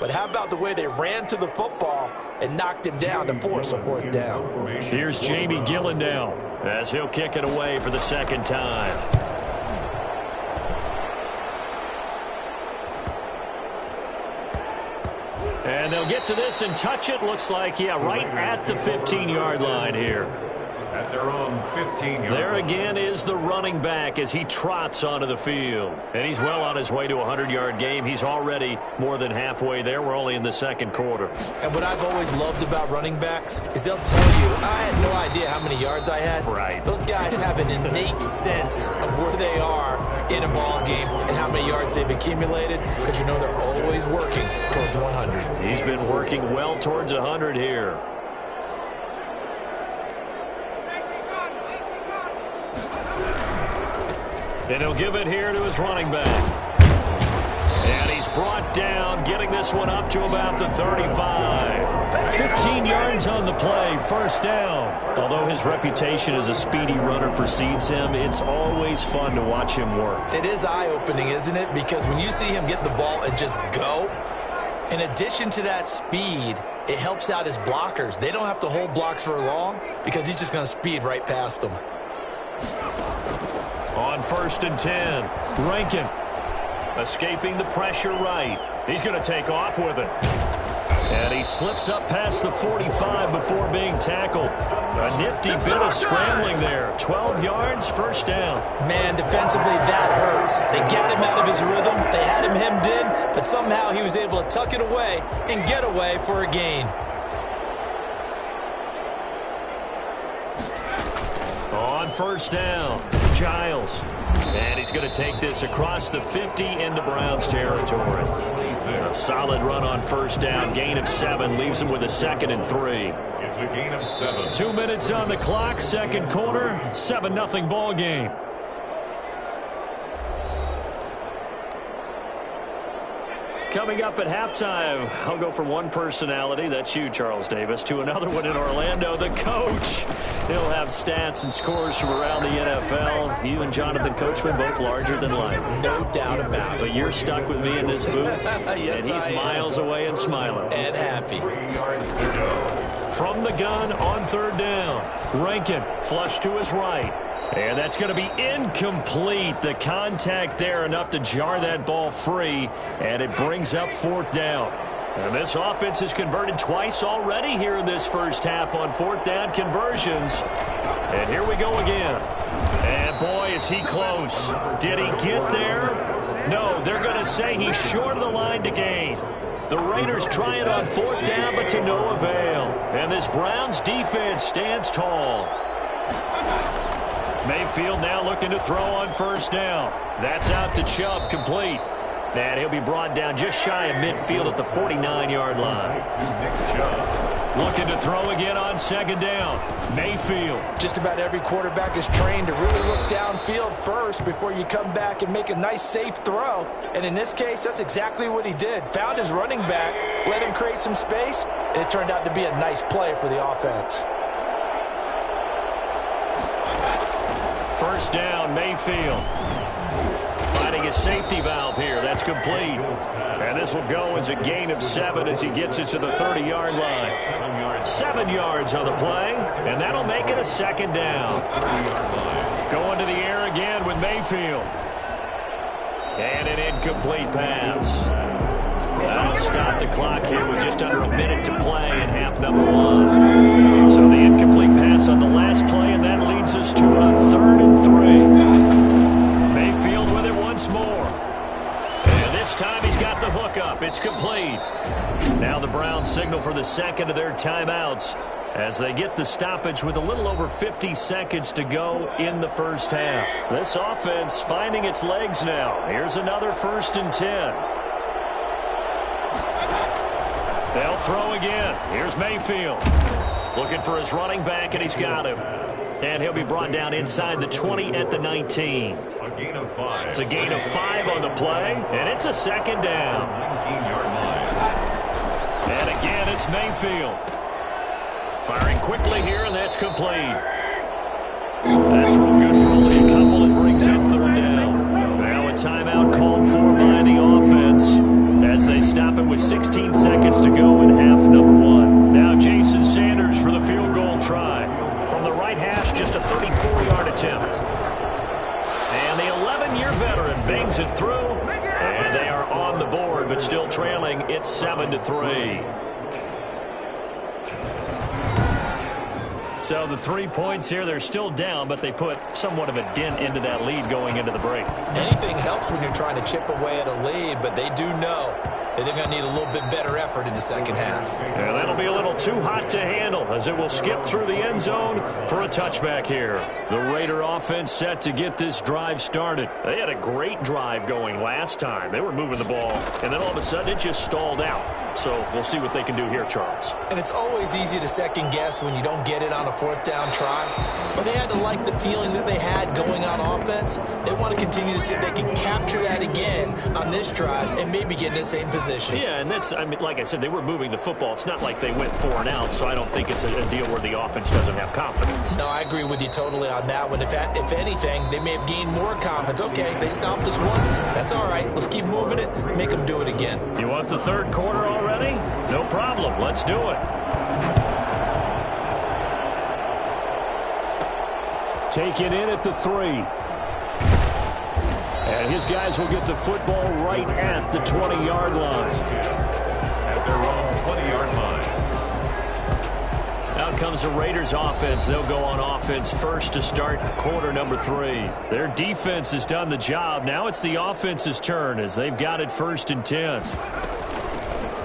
But how about the way they ran to the football and knocked him down to force a fourth down? Here's Jamie Gillen now as he'll kick it away for the second time. And they'll get to this and touch it. Looks like, yeah, right at the 15-yard line here. At their own 15-yard line. There again is the running back as he trots onto the field. And he's well on his way to a 100-yard game. He's already more than halfway there. We're only in the second quarter. And what I've always loved about running backs is they'll tell you, I had no idea how many yards I had. Right. Those guys have an innate sense of where they are in a ball game and how many yards they've accumulated, because you know they're always working towards 100. He's been working well towards 100 here. And he'll give it here to his running back. And he's brought down, getting this one up to about the 35. 15 yards on the play, first down. Although his reputation as a speedy runner precedes him, it's always fun to watch him work. It is eye-opening, isn't it? Because when you see him get the ball and just go, in addition to that speed, it helps out his blockers. They don't have to hold blocks for long because he's just going to speed right past them. On 1st and 10, Rankin escaping the pressure right. He's going to take off with it. And he slips up past the 45 before being tackled. A nifty bit of scrambling there. 12 yards, first down. Man, defensively, that hurts. They got him out of his rhythm. They had him hemmed in, but somehow he was able to tuck it away and get away for a gain. On 1st down, Giles. And he's going to take this across the 50 into Browns territory. A solid run on 1st down. Gain of 7 leaves him with a 2nd and 3. It's a gain of 7. 2 minutes on the clock, second quarter, 7-0 ball game. Coming up at halftime, I'll go from one personality, that's you, Charles Davis, to another one in Orlando, the coach. He'll have stats and scores from around the NFL. You and Jonathan Coachman, both larger than life. No doubt about it. But you're stuck with me in this booth, Yes, and he's miles away and smiling. And happy. From the gun on 3rd down, Rankin flush to his right. And that's going to be incomplete. The contact there enough to jar that ball free, and it brings up 4th down. And this offense has converted twice already here in this first half on 4th down conversions. And here we go again. And boy, is he close. Did he get there? No, they're going to say he's short of the line to gain. The Raiders try it on 4th down, but to no avail. And this Browns defense stands tall. Mayfield now looking to throw on 1st down. That's out to Chubb, complete. And he'll be brought down just shy of midfield at the 49-yard line. Looking to throw again on 2nd down. Mayfield. Just about every quarterback is trained to really look downfield first before you come back and make a nice, safe throw. And in this case, that's exactly what he did. Found his running back, let him create some space, and it turned out to be a nice play for the offense. 1st down, Mayfield. Finding a safety valve here. That's complete. And this will go as a gain of 7 as he gets it to the 30-yard line. 7 yards on the play, and that'll make it a 2nd down. Going to the air again with Mayfield. And an incomplete pass. That'll stop the clock here with just under a minute to play in half number 1. So the incomplete pass on the last play, and that leads us to a 3rd and 3. Mayfield with it once more. And this time he's got the hook up. It's complete. Now the Browns signal for the second of their timeouts as they get the stoppage with a little over 50 seconds to go in the first half. This offense finding its legs now. Here's another 1st and 10. They'll throw again. Here's Mayfield. Looking for his running back, and he's got him. And he'll be brought down inside the 20 at the 19. A gain of 5. It's a gain of 5 on the play, and it's a 2nd down. 19-yard line. And again, it's Mayfield. Firing quickly here, and that's complete. That's real good for only a couple. It brings up 3rd down. Now a timeout called for by the offense as they stop it with 16 seconds to go in half number one. Now Jason Sanders for the field goal try. From the right hash, just a 34-yard attempt. And the 11-year veteran bangs it through. And they are on the board, but still trailing. It's 7-3. So the 3 points here, they're still down, but they put somewhat of a dent into that lead going into the break. Anything helps when you're trying to chip away at a lead, but they do know that they're going to need a little bit better effort in the second half. And that'll be a little too hot to handle as it will skip through the end zone for a touchback here. The Raider offense set to get this drive started. They had a great drive going last time. They were moving the ball, and then all of a sudden it just stalled out. So we'll see what they can do here, Charles. And it's always easy to second guess when you don't get it on a fourth down try. But they had to like the feeling that they had going on offense. They want to continue to see if they can capture that again on this drive and maybe get in the same position. Yeah, and that's, I mean, like I said, they were moving the football. It's not like they went 4 and out, so I don't think it's a deal where the offense doesn't have confidence. No, I agree with you totally on that one. If anything, they may have gained more confidence. Okay, they stopped us once. That's all right. Let's keep moving it. Make them do it again. You want the third quarter already? No problem. Let's do it. Take it in at the 3. And his guys will get the football right at the 20-yard line. At their own 20-yard line. Out comes the Raiders offense. They'll go on offense first to start quarter number 3. Their defense has done the job. Now it's the offense's turn as they've got it 1st and 10.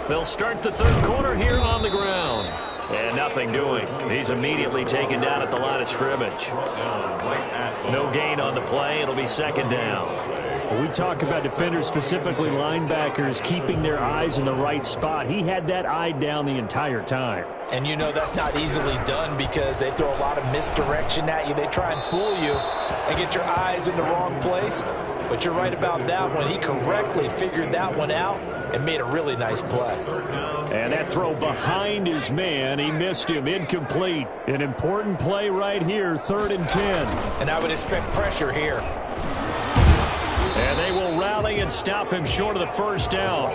They'll start the third quarter here on the ground. And nothing doing. He's immediately taken down at the line of scrimmage. No gain on the play. It'll be second down. We talk about defenders, specifically linebackers, keeping their eyes in the right spot. He had that eye down the entire time. And you know that's not easily done because they throw a lot of misdirection at you. They try and fool you and get your eyes in the wrong place. But you're right about that one. He correctly figured that one out and made a really nice play. And that throw behind his man, he missed him, incomplete. An important play right here, 3rd and 10. And I would expect pressure here. And they will rally and stop him short of the first down.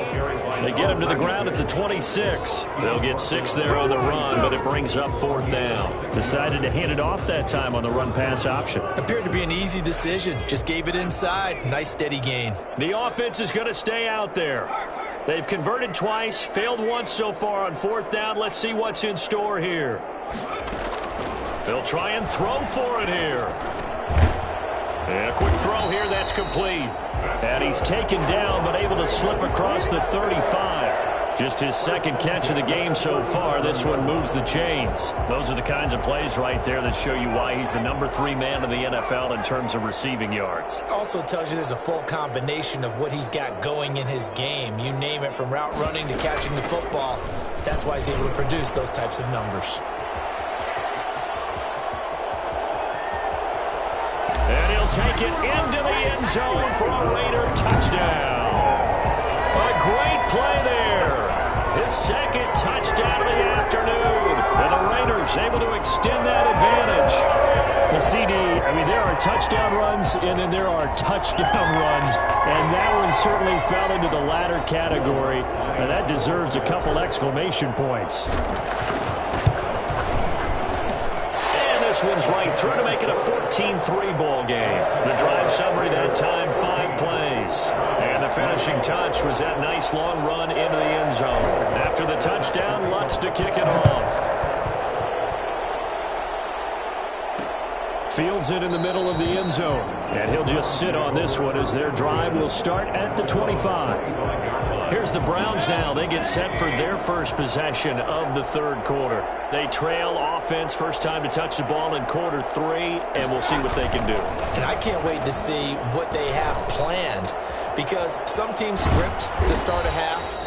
They get him to the ground at the 26. They'll get 6 there on the run, but it brings up 4th down. Decided to hand it off that time on the run-pass option. Appeared to be an easy decision. Just gave it inside. Nice steady gain. The offense is going to stay out there. They've converted twice, failed once so far on 4th down. Let's see what's in store here. They'll try and throw for it here. And a quick throw here, that's complete. And he's taken down, but able to slip across the 35. Just his second catch of the game so far. This one moves the chains. Those are the kinds of plays right there that show you why he's the number 3 man in the NFL in terms of receiving yards. Also tells you there's a full combination of what he's got going in his game. You name it, from route running to catching the football. That's why he's able to produce those types of numbers. And he'll take it into the end zone for a Raider touchdown. A great play there. His second touchdown of the afternoon. And the Raiders able to extend that advantage. Well, CD, I mean, there are touchdown runs, and then there are touchdown runs. And that one certainly fell into the latter category. And that deserves a couple exclamation points. This one's right through to make it a 14-3 ball game. The drive summary that time, 5 plays. And the finishing touch was that nice long run into the end zone. After the touchdown, Lutz to kick it off. Fields it in the middle of the end zone. And he'll just sit on this one as their drive will start at the 25. Here's the Browns now. They get set for their first possession of the third quarter. They trail offense, first time to touch the ball in quarter 3, and we'll see what they can do. And I can't wait to see what they have planned, because some teams script to start a half.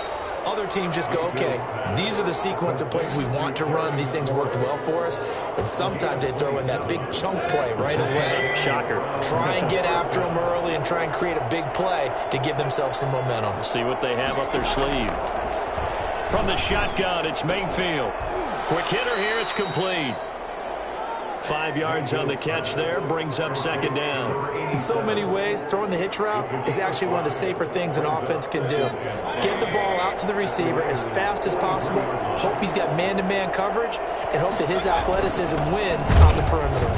Other teams just go, okay, these are the sequence of plays we want to run. These things worked well for us. And sometimes they throw in that big chunk play right away. Shocker. Try and get after them early and try and create a big play to give themselves some momentum. See what they have up their sleeve. From the shotgun, it's Mayfield. Quick hitter here, it's complete. 5 yards on the catch there, brings up second down. In so many ways, throwing the hitch route is actually one of the safer things an offense can do. Get the ball out to the receiver as fast as possible, hope he's got man-to-man coverage, and hope that his athleticism wins on the perimeter.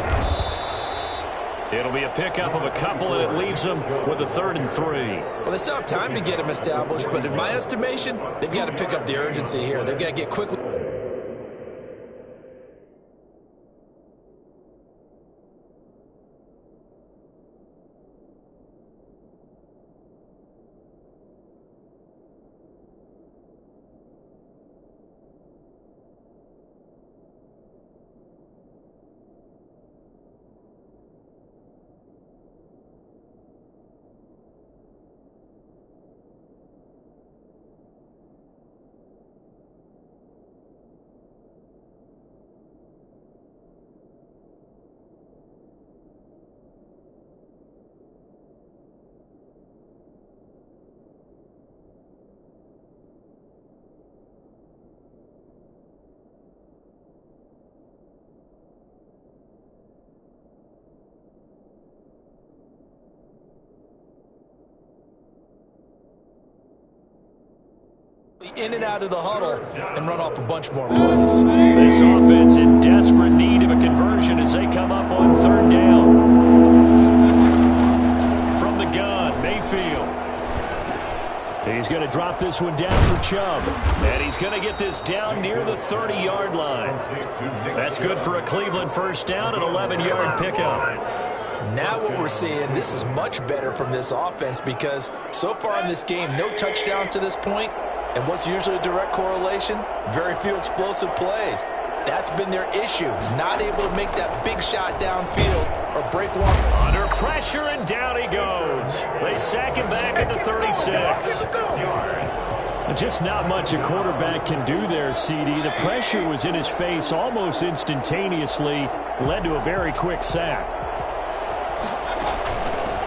It'll be a pickup of a couple, and it leaves them with a 3rd and 3. Well, they still have time to get him established, but in my estimation, they've got to pick up the urgency here. They've got to get quickly. In and out of the huddle and run off a bunch more plays. This offense in desperate need of a conversion as they come up on 3rd down. From the gun, Mayfield. He's going to drop this one down for Chubb. And he's going to get this down near the 30-yard line. That's good for a Cleveland first down, an 11-yard pickup. Now what we're seeing, this is much better from this offense because so far in this game, no touchdowns to this point. And what's usually a direct correlation? Very few explosive plays. That's been their issue, not able to make that big shot downfield or break one. Under pressure, and down he goes. They sack him back at the 36. Just not much a quarterback can do there, CD. The pressure was in his face almost instantaneously, led to a very quick sack.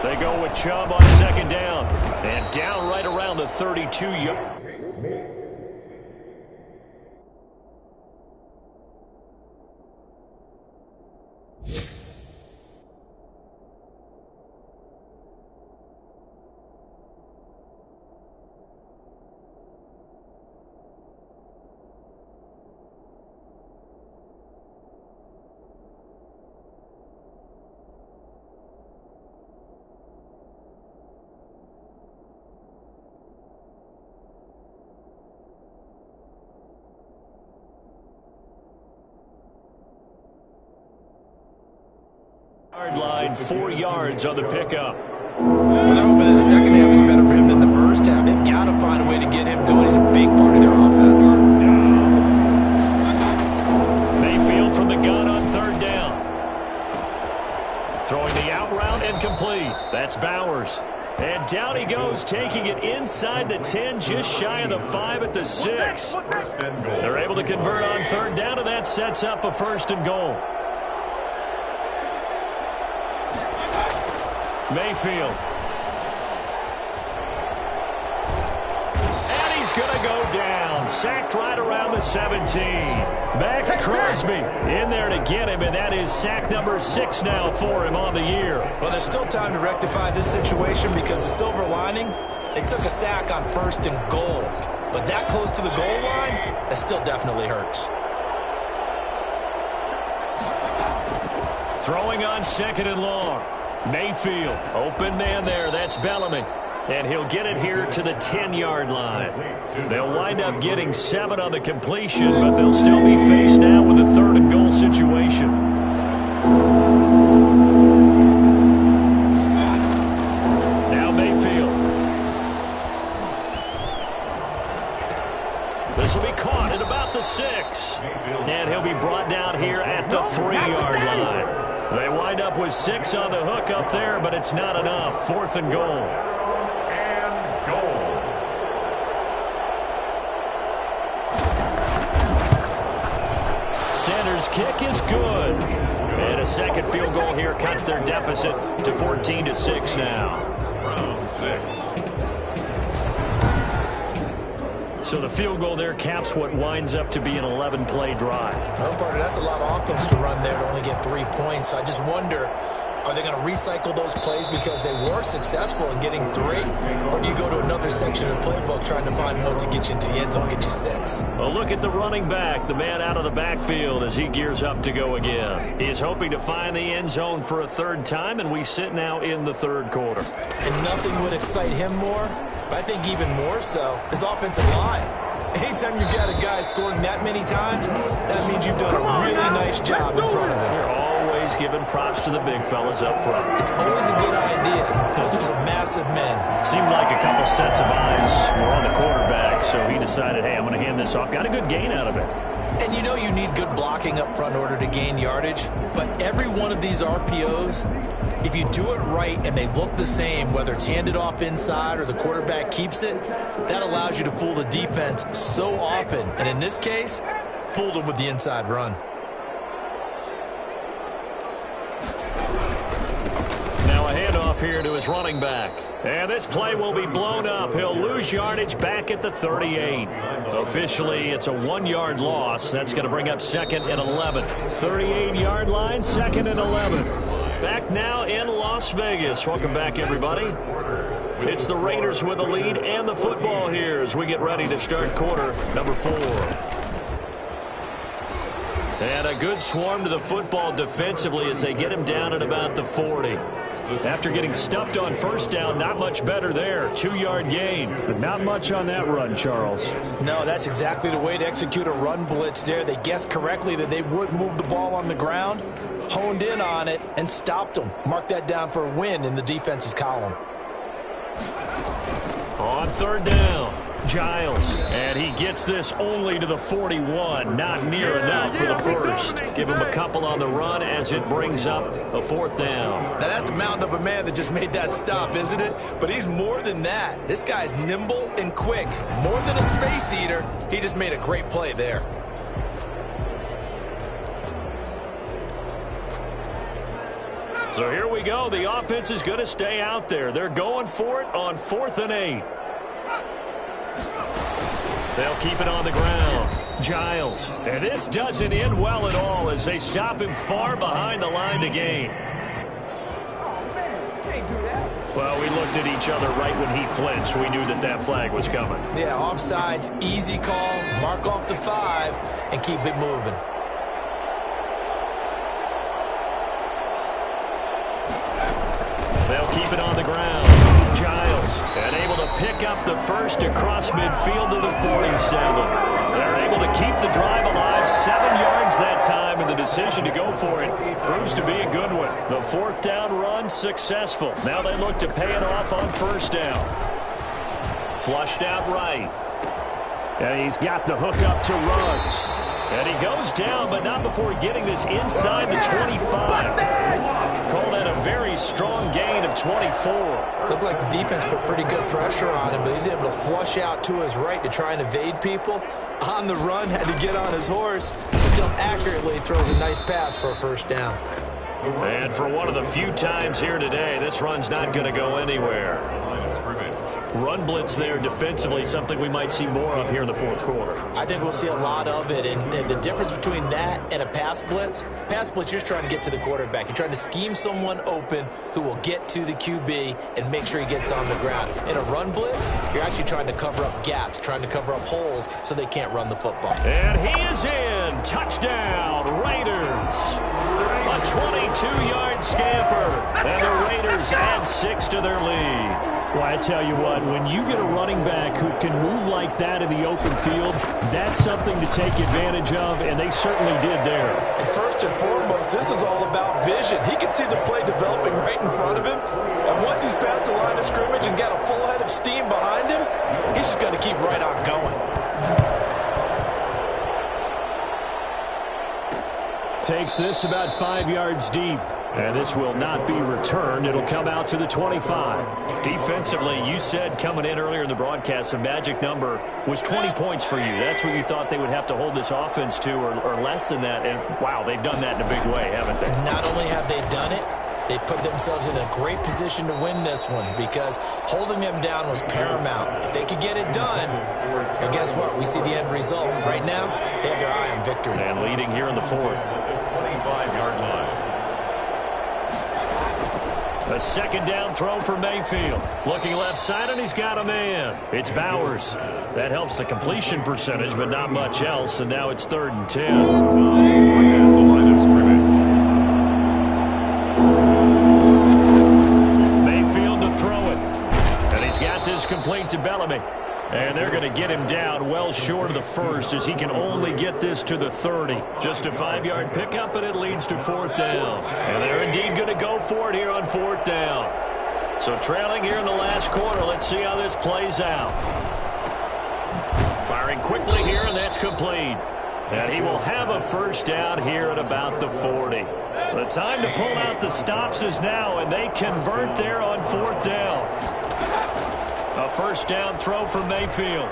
They go with Chubb on 2nd down, and down right around the 32-yard. Line, 4 yards on the pickup. Well, they're hoping that the second half is better for him than the first half. They've got to find a way to get him going. He's a big part of their offense. Mayfield from the gun on 3rd down. Throwing the out route and complete. That's Bowers. And down he goes, taking it inside the 10, just shy of the 5 at the 6. They're able to convert on 3rd down, and that sets up a 1st and goal. Mayfield. And he's going to go down. Sacked right around the 17. Max Crosby in there to get him, and that is sack number 6 now for him on the year. Well, there's still time to rectify this situation because the silver lining, they took a sack on 1st and goal. But that close to the goal line, that still definitely hurts. Throwing on 2nd and long. Mayfield, open man there, that's Bellamy. And he'll get it here to the 10-yard line. They'll wind up getting 7 on the completion, but they'll still be faced now with a 3rd and goal situation. Now Mayfield. This will be caught at about the 6. And he'll be brought down here at the 3-yard line. They wind up with 6 on the hook up there, but it's not enough. 4th and goal. And goal. Sanders' kick is good. And a second field goal here cuts their deficit to 14-6 now. Round 6. So the field goal there caps what winds up to be an 11-play drive. Well, partner, that's a lot of offense to run there to only get 3 points. So I just wonder, are they going to recycle those plays because they were successful in getting 3? Or do you go to another section of the playbook trying to find one to get you into the end zone, get you 6? Well, look at the running back, the man out of the backfield as he gears up to go again. He is hoping to find the end zone for a 3rd time, and we sit now in the 3rd quarter. And nothing would excite him more, but I think even more so, his offensive line. Anytime you've got a guy scoring that many times, that means you've done a really nice job in front of him. They're always giving props to the big fellas up front. It's always a good idea. Those are some massive men. Seemed like a couple sets of eyes were on the quarterback, so he decided, hey, I'm going to hand this off. Got a good gain out of it. And you know you need good blocking up front in order to gain yardage, but every one of these RPOs, if you do it right and they look the same, whether it's handed off inside or the quarterback keeps it, that allows you to fool the defense so often. And in this case, fooled them with the inside run. Now a handoff here to his running back. And this play will be blown up. He'll lose yardage back at the 38. Officially, it's a 1-yard loss. That's going to bring up 2nd and 11. 38-yard line, 2nd and 11. Back now in Las Vegas. Welcome back, everybody. It's the Raiders with the lead and the football here as we get ready to start quarter number 4. And a good swarm to the football defensively as they get him down at about the 40. After getting stuffed on 1st down, not much better there. 2-yard gain. But not much on that run, Charles. No, that's exactly the way to execute a run blitz there. They guessed correctly that they would move the ball on the ground, honed in on it, and stopped them. Mark that down for a win in the defense's column. On 3rd down, Giles. And he gets this only to the 41. Not near enough for the 1st. Give him a couple on the run as it brings up a 4th down. Now, that's a mountain of a man that just made that stop, isn't it? But he's more than that. This guy's nimble and quick. More than a space eater. He just made a great play there. So here we go. The offense is going to stay out there. They're going for it on 4th and 8. They'll keep it on the ground. Giles. And this doesn't end well at all as they stop him far behind the line to gain. Well, we looked at each other right when he flinched. We knew that that flag was coming. Yeah, offsides, easy call. Mark off the 5 and keep it moving. They'll keep it on the ground. Giles, and able to pick up the 1st across midfield to the 47. They're able to keep the drive alive. 7 yards that time, and the decision to go for it proves to be a good one. The 4th down run successful. Now they look to pay it off on 1st down. Flushed out right. And he's got the hook up to Ruggs. And he goes down, but not before getting this inside the 25. Call that a very strong gain of 24. Looked like the defense put pretty good pressure on him, but he's able to flush out to his right to try and evade people. On the run, had to get on his horse. Still accurately throws a nice pass for a 1st down. And for one of the few times here today, this run's not going to go anywhere. Run blitz there defensively, something we might see more of here in the 4th quarter. I think we'll see a lot of it, and the difference between that and a pass blitz, you're just trying to get to the quarterback. You're trying to scheme someone open who will get to the QB and make sure he gets on the ground. In a run blitz, you're actually trying to cover up gaps, trying to cover up holes so they can't run the football. And he is in. Touchdown, Raiders. A 22-yard scamper, and the Raiders add 6 to their lead. Well, I tell you what, when you get a running back who can move like that in the open field, that's something to take advantage of, and they certainly did there. And first and foremost, this is all about vision. He can see the play developing right in front of him, and once he's past the line of scrimmage and got a full head of steam behind him, he's just going to keep right on going. Takes this about 5 yards deep. And this will not be returned. It'll come out to the 25. Defensively, you said coming in earlier in the broadcast, the magic number was 20 points for you. That's what you thought they would have to hold this offense to, or less than that. And, wow, they've done that in a big way, haven't they? And not only have they done it, They put themselves in a great position to win this one because holding them down was paramount. If they could get it done, well, guess what? We see the end result. Right now, they have their eye on victory. And leading here in the fourth. 25-yard line. A second down throw for Mayfield. Looking left side, and he's got a man. It's Bowers. That helps the completion percentage, but not much else, and now it's 3rd and 10. At the line of scrimmage. Mayfield to throw it. And he's got this complete to Bellamy. And they're going to get him down well short of the first as he can only get this to the 30. Just a 5-yard pickup, and it leads to 4th down. And they're indeed going to go for it here on 4th down. So trailing here in the last quarter, let's see how this plays out. Firing quickly here, and that's complete. And he will have a first down here at about the 40. The time to pull out the stops is now, and they convert there on 4th down. A first down throw for Mayfield.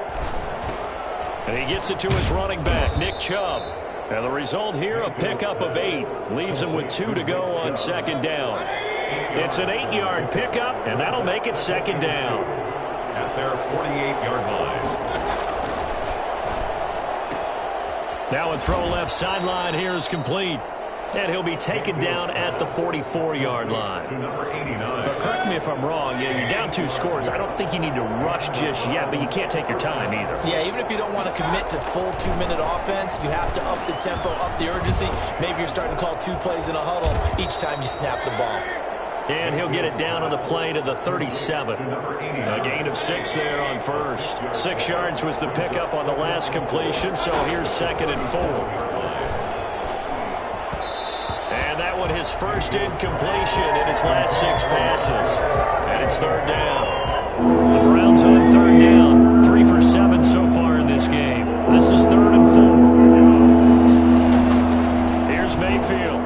And he gets it to his running back, Nick Chubb. And the result here, a pickup of 8. Leaves him with 2 to go on 2nd down. It's an 8-yard pickup, and that'll make it 2nd down. At their 48-yard line. Now a throw left sideline here is complete. And he'll be taken down at the 44-yard line. To number 89. But correct me if I'm wrong. You're down 2 scores. I don't think you need to rush just yet, but you can't take your time either. Yeah, even if you don't want to commit to full 2-minute offense, you have to up the tempo, up the urgency. Maybe you're starting to call 2 plays in a huddle each time you snap the ball. And he'll get it down on the play to the 37. A gain of 6 there on first. 6 yards was the pickup on the last completion, so here's 2nd and 4. His first incompletion in his last 6 passes. And it's 3rd down. The Browns on 3rd down. 3 for 7 so far in this game. This is 3rd and 4. Here's Mayfield.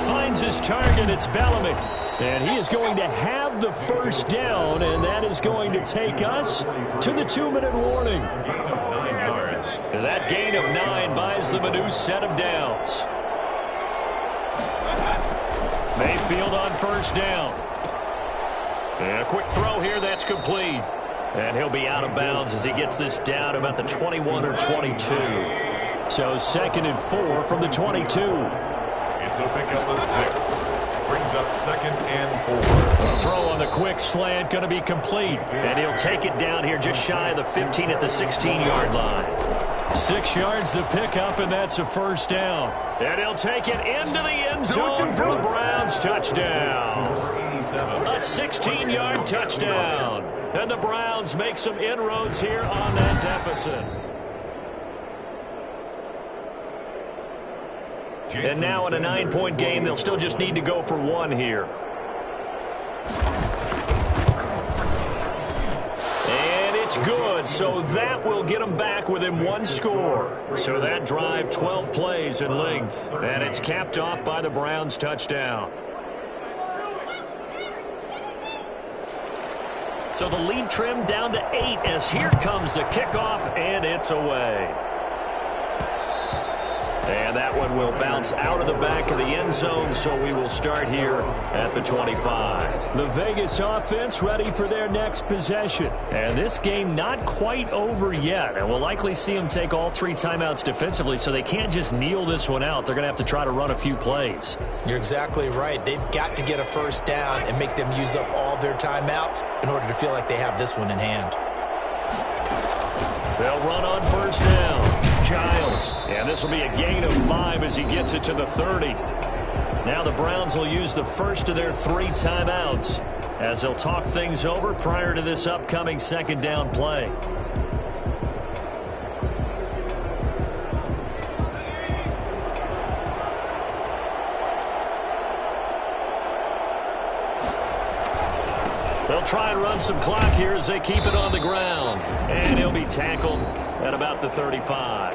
Finds his target. It's Bellamy. And he is going to have the first down, and that is going to take us to the 2-minute warning. 9 yards. That gain of 9 buys them a new set of downs. Mayfield on first down. And a quick throw here, that's complete. And he'll be out of bounds as he gets this down about the 21 or 22. So 2nd and 4 from the 22. It's a pickup of 6. Brings up 2nd and 4. A throw on the quick slant going to be complete. And he'll take it down here just shy of the 15 at the 16-yard line. 6 yards the pickup, and that's a first down. And he'll take it into the end zone for a Browns touchdown. A 16-yard touchdown. And the Browns make some inroads here on that deficit. And now in a 9-point game, they'll still just need to go for 1 here. It's good, so that will get them back within 1 score. So that drive, 12 plays in length. And it's capped off by the Browns' touchdown. So the lead trimmed down to 8 as here comes the kickoff, and it's away. And that one will bounce out of the back of the end zone, so we will start here at the 25. The Vegas offense ready for their next possession. And this game not quite over yet. And we'll likely see them take all 3 timeouts defensively, so they can't just kneel this one out. They're going to have to try to run a few plays. You're exactly right. They've got to get a first down and make them use up all their timeouts in order to feel like they have this one in hand. They'll run on first down. Giles. And this will be a gain of 5 as he gets it to the 30. Now the Browns will use the first of their 3 timeouts as they'll talk things over prior to this upcoming 2nd down play. They'll try and run some clock here as they keep it on the ground. And he'll be tackled at about the 35.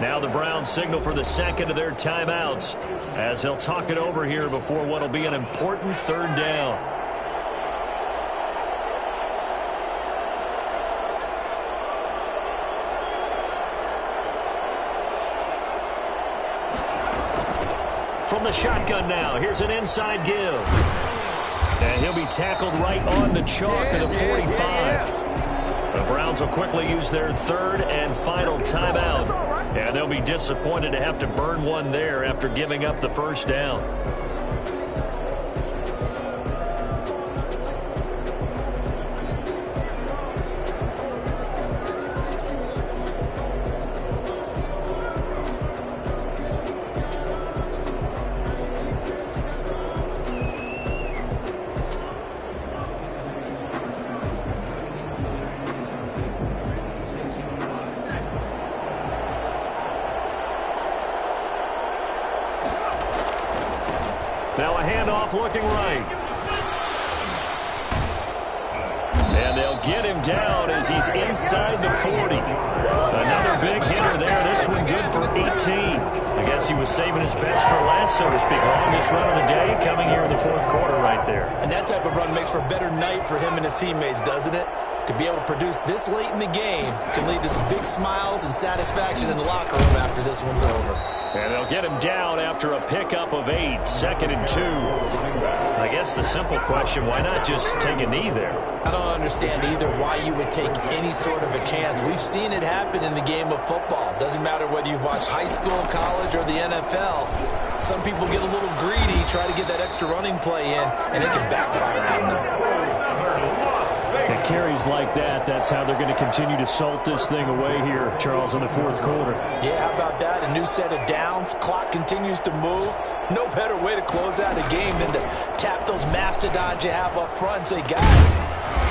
Now the Browns signal for the 2nd of their timeouts as they'll talk it over here before what will be an important 3rd down. From the shotgun now, here's an inside give. And he'll be tackled right on the chalk of the 45. The Browns will quickly use their third and final timeout. And they'll be disappointed to have to burn one there after giving up the first down. Now a handoff looking right. And they'll get him down as he's inside the 40. Another big hitter there. This one good for 18. I guess he was saving his best for last, so to speak. Longest run of the day coming here in the fourth quarter right there. And that type of run makes for a better night for him and his teammates, doesn't it? To be able to produce this late in the game can lead to some big smiles and satisfaction in the locker room after this one's over. And they'll get him down after a pickup of 8, 2nd and 2. I guess the simple question, why not just take a knee there? I don't understand either why you would take any sort of a chance. We've seen it happen in the game of football. Doesn't matter whether you've watched high school, college, or the NFL. Some people get a little greedy, try to get that extra running play in, and it can backfire on them. It carries like that. That's how they're going to continue to salt this thing away here, Charles, in the fourth quarter. Yeah, how about that? A new set of downs. Clock continues to move. No better way to close out a game than to tap those mastodons you have up front and say, guys,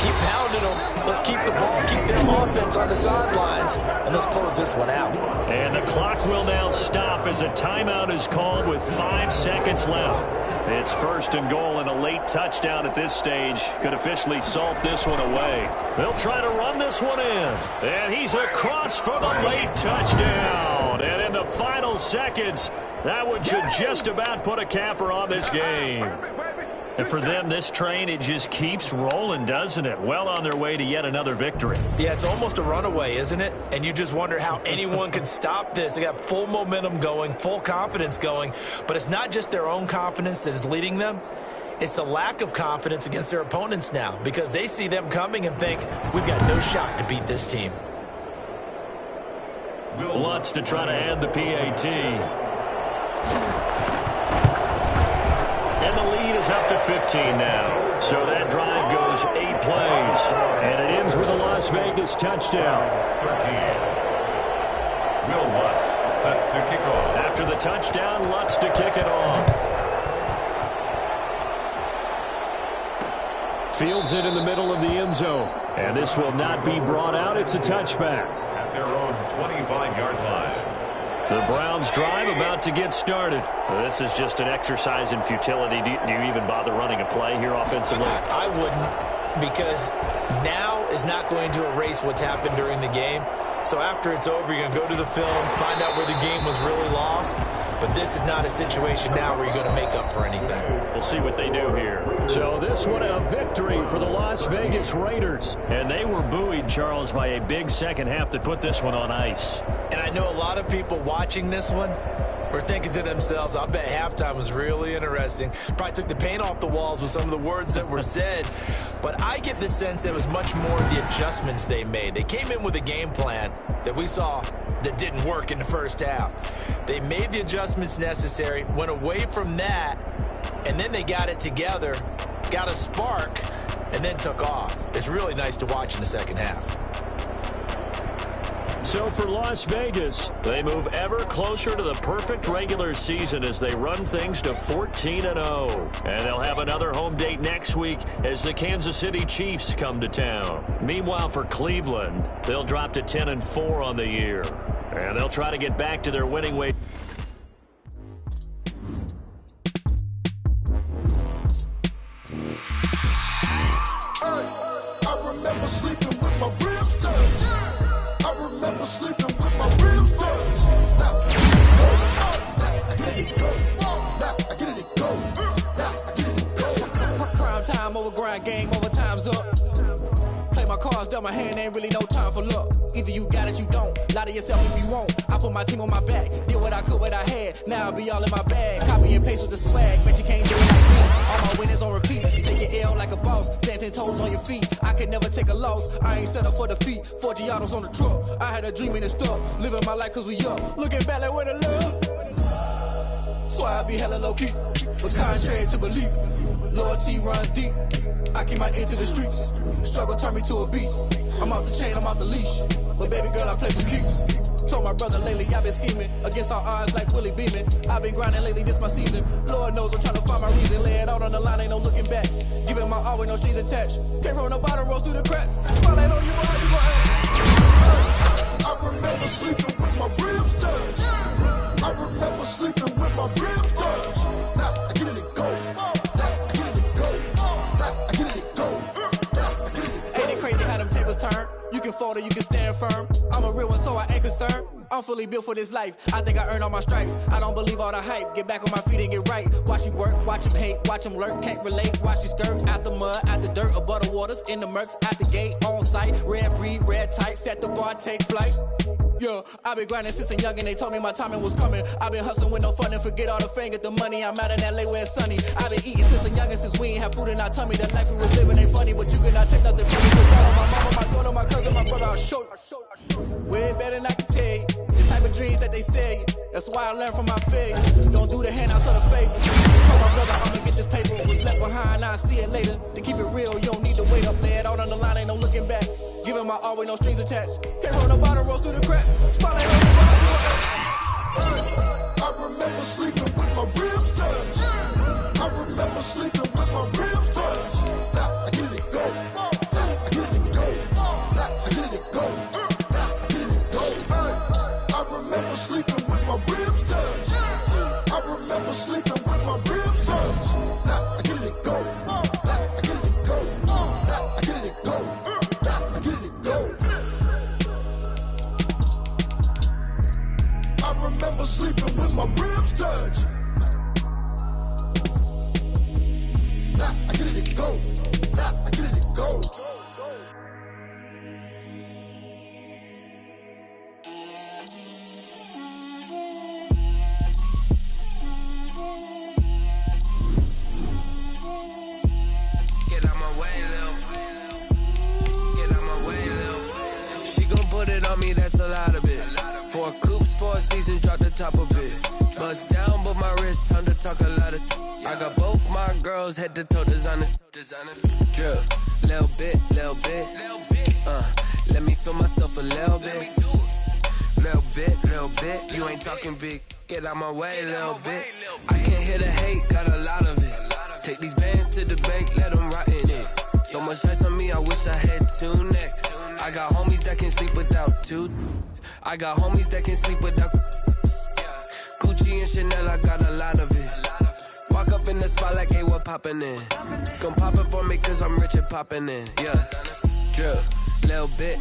keep pounding them. Let's keep the ball, keep their offense on the sidelines, and let's close this one out. And the clock will now stop as a timeout is called with 5 seconds left. It's 1st and goal, and a late touchdown at this stage could officially salt this one away. They'll try to run this one in. And he's across for the late touchdown. And in the final seconds, that one should just about put a capper on this game. And for them, this train, it just keeps rolling, doesn't it? Well on their way to yet another victory. Yeah, it's almost a runaway, isn't it? And you just wonder how anyone could stop this. They got full momentum going, full confidence going. But it's not just their own confidence that is leading them. It's the lack of confidence against their opponents now, because they see them coming and think, we've got no shot to beat this team. Lutz to try to add the PAT. And the lead is up to 15 now. So that drive goes 8 plays. And it ends with a Las Vegas touchdown. 13. Will Lutz set to kick off. After the touchdown, Lutz to kick it off. Fields it in the middle of the end zone. And this will not be brought out. It's a touchback. At their own 25-yard line. The Browns drive about to get started. This is just an exercise in futility. Do you even bother running a play here offensively? I wouldn't, because now is not going to erase what's happened during the game. So after it's over, you're going to go to the film, find out where the game was really lost. But this is not a situation now where you're going to make up for anything. We'll see what they do here. So this one a victory for the Las Vegas Raiders. And they were buoyed, Charles, by a big second half that put this one on ice. And I know a lot of people watching this one were thinking to themselves, I bet halftime was really interesting. Probably took the paint off the walls with some of the words that were said. But I get the sense it was much more the adjustments they made. They came in with a game plan that we saw that didn't work in the first half. They made the adjustments necessary, went away from that, and then they got it together, got a spark, and then took off. It's really nice to watch in the second half. So for Las Vegas, they move ever closer to the perfect regular season as they run things to 14-0. And they'll have another home date next week as the Kansas City Chiefs come to town. Meanwhile, for Cleveland, they'll drop to 10-4 on the year. And they'll try to get back to their winning way. I remember sleeping with my ribs touched. I remember sleeping with my ribs touched. Now I get it go. Now I get it go. Now I get it go. Prime time over grind game over time's up. Play my cards. cards dealt my hand, ain't really no time for luck. Either you got it, you don't. Lie to yourself if you won't. I put my team on my back, did what I could, what I had. Now I'll be all in my bag. Copy and paste with the swag, bet you can't do it like me. All my winners on repeat. Take your L like a boss, stand 10 toes on your feet. I can never take a loss, I ain't set up for defeat. 4 Giottos on the truck, I had a dream and it stuck. Living my life cause we up, looking back like where the love. So I be hella low key, but contrary to belief, loyalty runs deep. I keep my ear to the streets, struggle turn me to a beast. I'm off the chain, I'm off the leash, but baby girl I play for keeps. Told my brother lately I've been scheming against all odds like Willie Beeman. I've been grinding lately, this my season. Lord knows I'm trying to find my reason. Lay it out on the line, ain't no looking back. Giving my all with no strings attached. Came from the bottom, rose through the cracks. Spotlight on you, boy, you gon' I remember sleeping with my ribs touched. I remember sleeping with my ribs touched. Now I get it and go. Now I get it and go. Now I get it and go. Now I get it and go. Ain't it crazy how them tables turn? You can fold or you can stand firm. I'm a real one, so I ain't concerned. I'm fully built for this life. I think I earned all my stripes. I don't believe all the hype. Get back on my feet and get right. Watch you work, watch him hate, watch him lurk. Can't relate, watch you skirt. Out the mud, out the dirt, above the waters, in the murks, at the gate, on site. Red breed, red tight, set the bar, take flight. Yeah, I been grinding since a young and they told me my timing was coming. I been hustling with no fun and forget all the fame, get the money. I'm out in LA where it's sunny. I been eating since a young and since we ain't have food in our tummy. The life we was living ain't funny, but you cannot take nothing from me. So down on my mama, my daughter, my cousin, my brother, I'll show you. Way better than I can tell you. The type of dreams that they say. That's why I learned from my failures. Don't do the handouts or the favors. Told my brother I'ma get this paper. Was left behind, I'll see it later. To keep it real, you don't need to wait up. Lay it out on the line, ain't no looking back. Giving my all with no strings attached. Came from the bottom, rose through the cracks. Spotlight on the bottom. I remember sleeping with my ribs touched. I remember sleeping with my ribs touched. Now I get it and go. Now I get it and go. Now I get it and go. Now I get it and go. I remember sleeping with my ribs touched. I remember sleeping with my ribs touched. Now I get it and go. Now I get it and go. Now I get it and go. Now I get it and go. I remember sleeping with my ribs touched. Now I get it and go. Now I get it and go. Get out my way, Lil. Get out my way, Lil. She gon' put it on me, that's a lot of it. 4 coops, 4 seasons, drop the top of it. Bust down, but my wrist, time to talk a lot of. I got both my girls, head to toe designer. Drip, little bit, little bit. Let me feel myself a little bit. Little bit. You ain't talking big. Get out my way, little bit. I can't hear the hate, got a lot of it. Take these bands to the bank, let them rot in it. So much ice on me, I wish I had 2 necks. I got homies that can sleep without 2. I got homies that can sleep without. Gucci and Chanel, I got a lot of it. Walk up in the spot like, hey, what poppin' in? Gon' pop it for me cause I'm rich and poppin' in. Yeah, drip, little bit.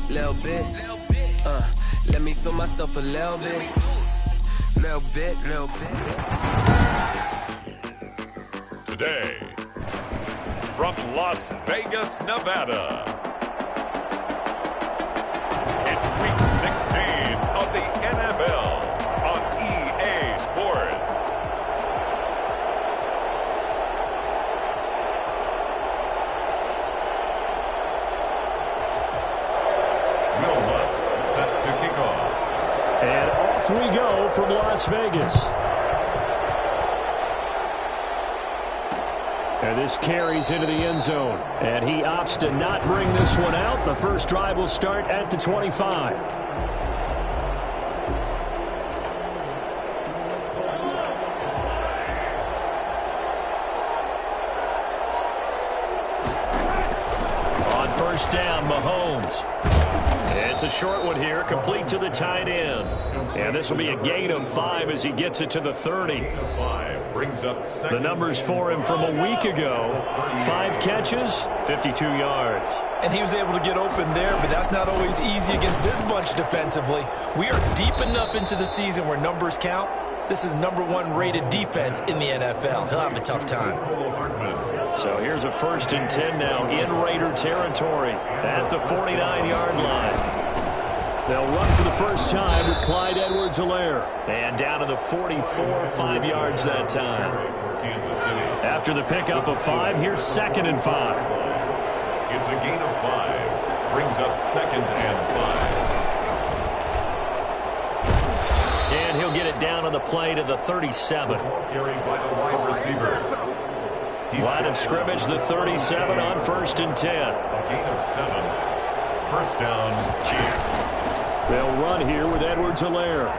Let me feel myself a little bit. Little bit. Today, from Las Vegas, Nevada, it's Week 16 of the NFL on EA Sports. Will Lutz set to kick off. And off we go from Las Vegas. And this carries into the end zone. And he opts to not bring this one out. The first drive will start at the 25. On first down, Mahomes. It's a short one here, complete to the tight end. And this will be a gain of 5 as he gets it to the 30. 5 brings up The numbers for him from a week ago. 5 catches, 52 yards. And he was able to get open there, but that's not always easy against this bunch defensively. We are deep enough into the season where numbers count. This is #1 rated defense in the NFL. He'll have a tough time. So here's a 1st and 10 now in Raider territory at the 49-yard line. They'll run for the first time with Clyde Edwards-Helaire. And down to the 44, 5 yards that time. After the pickup of 5, here's 2nd and 5. It's a gain of 5. Brings up 2nd and 5. And he'll get it down on the play to the 37. Carried by the wide receiver. Line of scrimmage, the 37 on 1st and 10. A gain of 7. First down, Chiefs. They'll run here with Edwards-Helaire.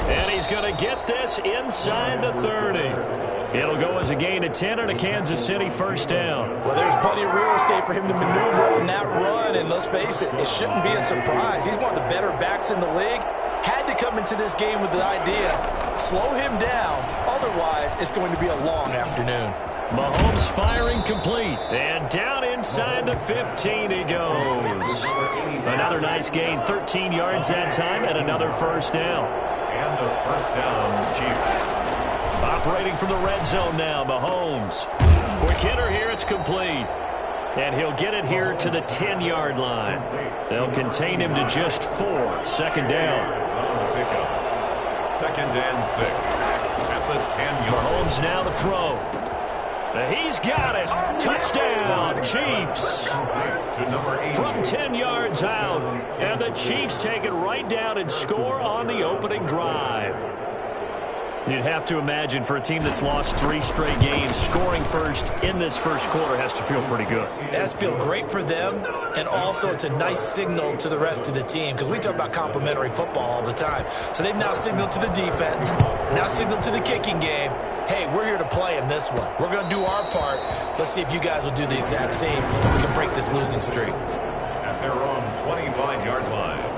And he's going to get this inside the 30. It'll go as a gain of 10 and a Kansas City first down. Well, there's plenty of real estate for him to maneuver on that run, and let's face it, it shouldn't be a surprise. He's one of the better backs in the league. Had to come into this game with the idea, slow him down, otherwise it's going to be a long afternoon. Mahomes firing complete, and down inside the 15 he goes. Another nice gain, 13 yards that time, and another first down. And the first down, Chiefs. Operating from the red zone now, Mahomes. Quick hitter here, it's complete. And he'll get it here to the 10-yard line. They'll contain him to just 4. Second down. On the pickup. 2nd and 6. At the 10-yard. Mahomes now to throw. He's got it. Touchdown, Chiefs. To number 8. From 10 yards out. And the Chiefs take it right down and score on the opening drive. You'd have to imagine for a team that's lost 3 straight games, scoring first in this first quarter has to feel pretty good. It has to feel great for them, and also it's a nice signal to the rest of the team, because we talk about complimentary football all the time. So they've now signaled to the defense, now signaled to the kicking game, hey, we're here to play in this one. We're going to do our part. Let's see if you guys will do the exact same, and we can break this losing streak. At their own 25-yard line.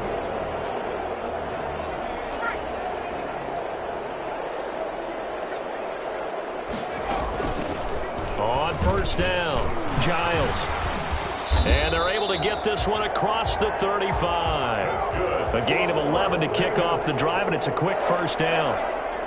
On first down, Giles. And they're able to get this one across the 35. A gain of 11 to kick off the drive, and it's a quick first down.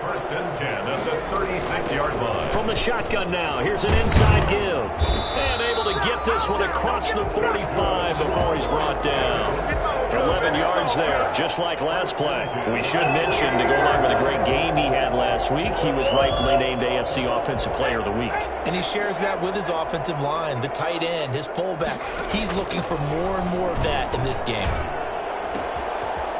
1st and 10 at the 36-yard line. From the shotgun now, here's an inside give. And able to get this one across the 45 before he's brought down. 11 yards there, just like last play. We should mention, to go along with a great game he had last week, he was rightfully named AFC Offensive Player of the Week. And he shares that with his offensive line, the tight end, his fullback. He's looking for more and more of that in this game.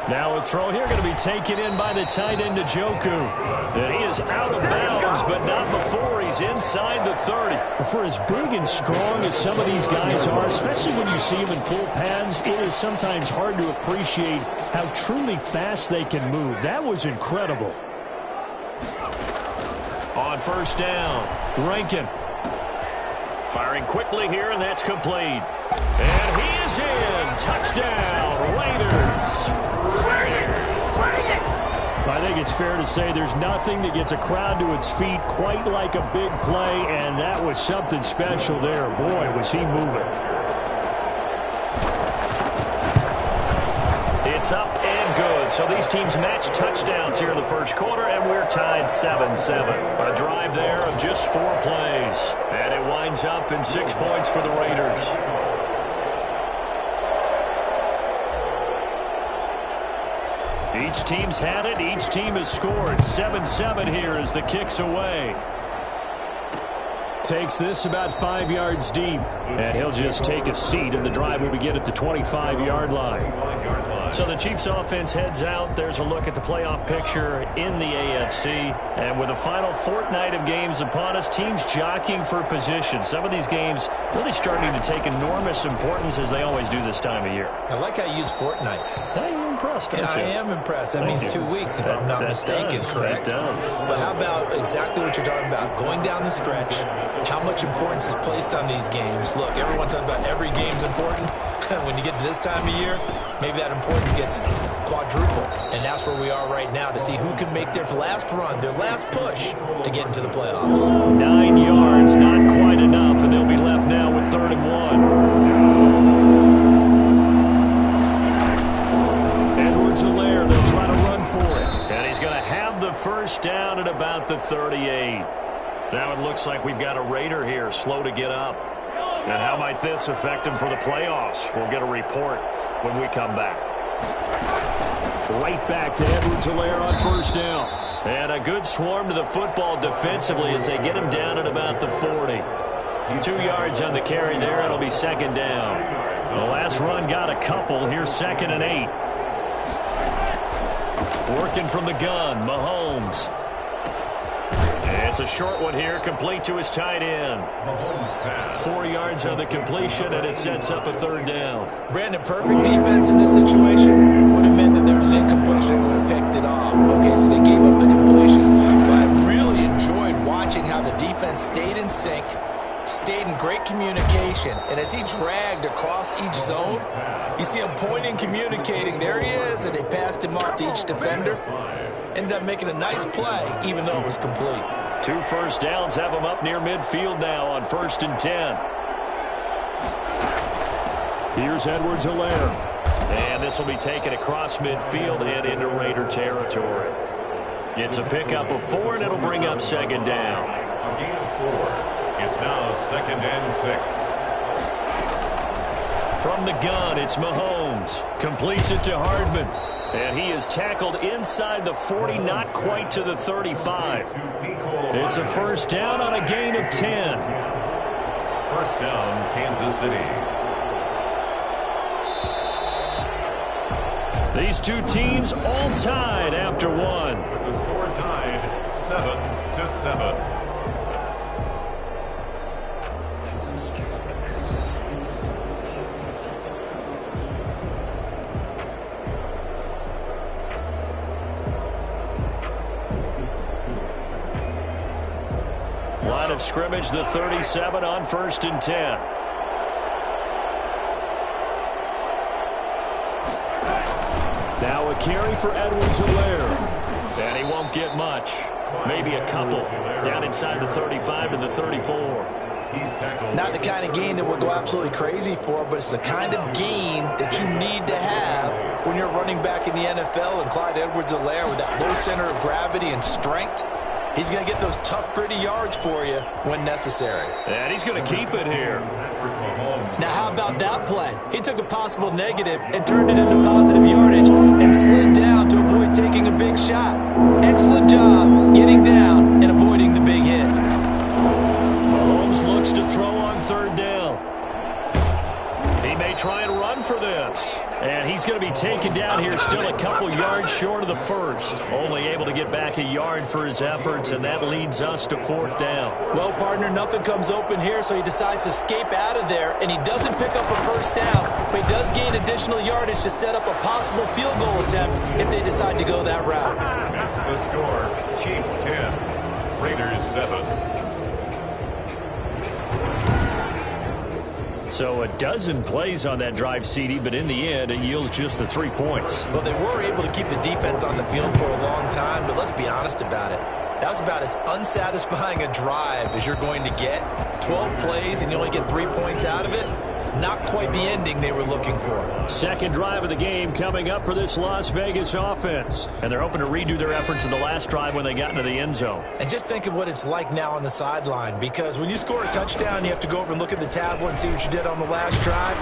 Now a throw here going to be taken in by the tight end, Njoku. And he is out of bounds, but not before he's inside the 30. For as big and strong as some of these guys are, especially when you see them in full pads, it is sometimes hard to appreciate how truly fast they can move. That was incredible. On first down, Rankin. Firing quickly here, and that's complete. And he is in. Touchdown, Raiders. I think it's fair to say there's nothing that gets a crowd to its feet quite like a big play, and that was something special there. Boy, was he moving. It's up and good. So these teams match touchdowns here in the first quarter, and we're tied 7-7. A drive there of just 4 plays. And it winds up in 6 points for the Raiders. Each team's had it. Each team has scored. 7-7 here as the kick's away. Takes this about 5 yards deep. And he'll just take a seat, and the drive will begin at the 25-yard line. So the Chiefs offense heads out. There's a look at the playoff picture in the AFC. And with the final fortnight of games upon us, teams jockeying for position. Some of these games really starting to take enormous importance as they always do this time of year. I like how you use fortnight. You're impressed, aren't Yeah, you? I am impressed. That means 2 weeks, if I'm not mistaken, correct? That does. But how about exactly what you're talking about? Going down the stretch, how much importance is placed on these games? Look, everyone talks about every game's important. When you get to this time of year, maybe that importance gets quadruple. And that's where we are right now, to see who can make their last run, their last push to get into the playoffs. 9 yards, not quite enough, and they'll be left now with 3rd and 1. Edwards-Helaire, they'll try to run for it. And he's going to have the first down at about the 38. Now it looks like we've got a Raider here, slow to get up. And how might this affect him for the playoffs? We'll get a report when we come back. Right back to Edwards-Helaire on first down. And a good swarm to the football defensively as they get him down at about the 40. 2 yards on the carry there. It'll be second down. The last run got a couple. Here's 2nd and 8. Working from the gun, Mahomes. It's a short one here, complete to his tight end. 4 yards on the completion, and it sets up a 3rd down. Brandon, perfect defense in this situation would have meant that there was an incompletion. They would have picked it off. Okay, so they gave up the completion. But I really enjoyed watching how the defense stayed in sync, stayed in great communication, and as he dragged across each zone, you see him pointing, communicating. There he is, and they passed him off to each defender. Ended up making a nice play, even though it was complete. 2 first downs have him up near midfield now on 1st and 10. Here's Edwards-Helaire. And this will be taken across midfield and into Raider territory. It's a pickup of 4, and it'll bring up 2nd down. A gain of 4. It's now 2nd and 6. From the gun, it's Mahomes. Completes it to Hardman. And he is tackled inside the 40, not quite to the 35. It's a first down on a gain of 10. First down, Kansas City. These two teams all tied after 1. With the score tied 7-7. Line of scrimmage, the 37 on 1st and 10. Now a carry for Edwards-Helaire. And he won't get much. Maybe a couple. Down inside the 35 to the 34. Not the kind of gain that we'll go absolutely crazy for, but it's the kind of gain that you need to have when you're running back in the NFL. And Clyde Edwards-Helaire, with that low center of gravity and strength, he's going to get those tough, gritty yards for you when necessary. And he's going to keep it here. Now, how about that play? He took a possible negative and turned it into positive yardage and slid down to avoid taking a big shot. Excellent job getting down and avoiding the big hit. Mahomes looks to throw on 3rd down. He may try and run for this. And he's going to be taken down here, still a couple yards short of the 1st. Only able to get back a yard for his efforts, and that leads us to 4th down. Well, partner, nothing comes open here, so he decides to escape out of there, and he doesn't pick up a first down, but he does gain additional yardage to set up a possible field goal attempt if they decide to go that route. That's the score. Chiefs 10, Raiders 7. So a dozen plays on that drive, CD, but in the end, it yields just the 3 points. Well, they were able to keep the defense on the field for a long time, but let's be honest about it. That was about as unsatisfying a drive as you're going to get. 12 plays and you only get 3 points out of it. Not quite the ending they were looking for. 2nd drive of the game coming up for this Las Vegas offense. And they're hoping to redo their efforts in the last drive when they got into the end zone. And just think of what it's like now on the sideline, because when you score a touchdown, you have to go over and look at the tablet and see what you did on the last drive.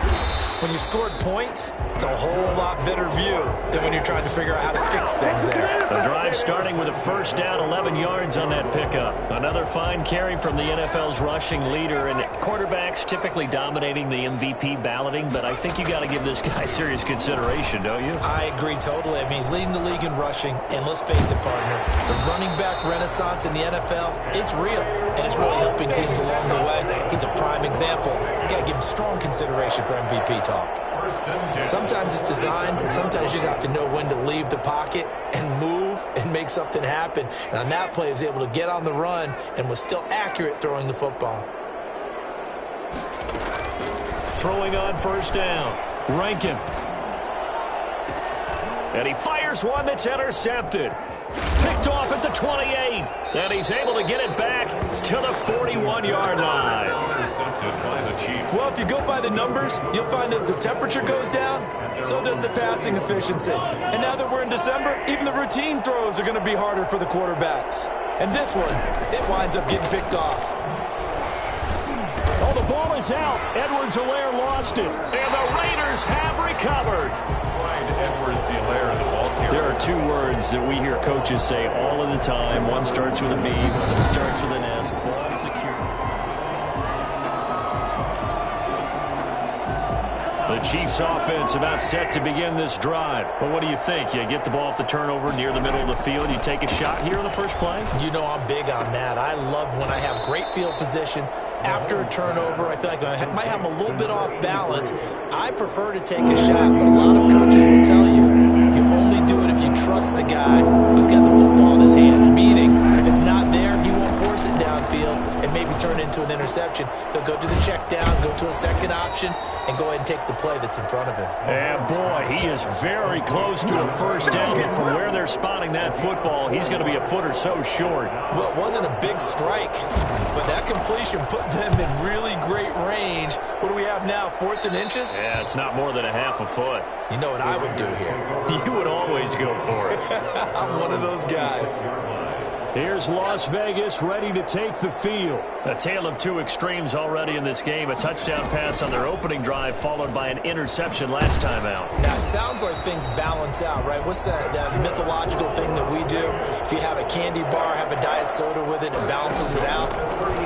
When you scored points, it's a whole lot better view than when you're trying to figure out how to fix things there. The drive starting with a first down, 11 yards on that pickup. Another fine carry from the NFL's rushing leader, and quarterbacks typically dominating the MVP balloting, but I think you got to give this guy serious consideration, don't you? I agree totally. I mean, he's leading the league in rushing, and let's face it, partner, the running back renaissance in the NFL, it's real, and it's really helping teams along the way. He's a prime example. Got to give him strong consideration for MVP talk. Sometimes it's designed, and sometimes you just have to know when to leave the pocket and move and make something happen. And on that play, he was able to get on the run and was still accurate throwing the football. Throwing on first down, Rankin. And he fires one that's intercepted. Picked off at the 28. And he's able to get it back to the 41-yard line. Intercepted by the Chiefs. Well, if you go by the numbers, you'll find as the temperature goes down, so does the passing efficiency. And now that we're in December, even the routine throws are going to be harder for the quarterbacks. And this one, it winds up getting picked off. Oh, the ball is out. Edwards-Helaire lost it. And the Raiders have recovered. Edwards-Helaire, the ball carrier. There are two words that we hear coaches say all of the time. One starts with a B, one starts with an S. Ball secure. The Chiefs offense about set to begin this drive. Well, what do you think? You get the ball off the turnover near the middle of the field. You take a shot here on the first play? You know I'm big on that. I love when I have great field position. After a turnover, I feel like I might have a little bit off balance. I prefer to take a shot, but a lot of coaches will tell you, you only do it if you trust the guy who's got the football in his hands. Meaning, if it's not there, he won't force it downfield and maybe turn it into an interception. He'll go to the check down, go to a second option, and go ahead and take the play that's in front of him. And boy, he is very close to a first down, but from where they're spotting that football, he's going to be a foot or so short. Well, it wasn't a big strike, but that completion put them in really great range. What do we have now, 4th and inches? Yeah, it's not more than a half a foot. You know what I would do here? You would always go for it. I'm one of those guys. Here's Las Vegas ready to take the field. A tale of two extremes already in this game. A touchdown pass on their opening drive followed by an interception last time out. Now, it sounds like things balance out, right? What's that mythological thing that we do? If you have a candy bar, have a diet soda with it, it balances it out.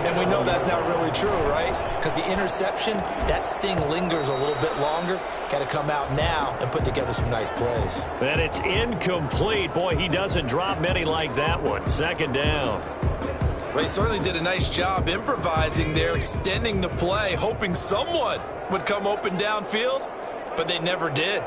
And we know that's not really true, right? Because the interception, that sting lingers a little bit longer. Got to come out now and put together some nice plays. And it's incomplete. Boy, he doesn't drop many like that one. Second down. Well, he certainly did a nice job improvising there, extending the play, hoping someone would come open downfield, but they never did.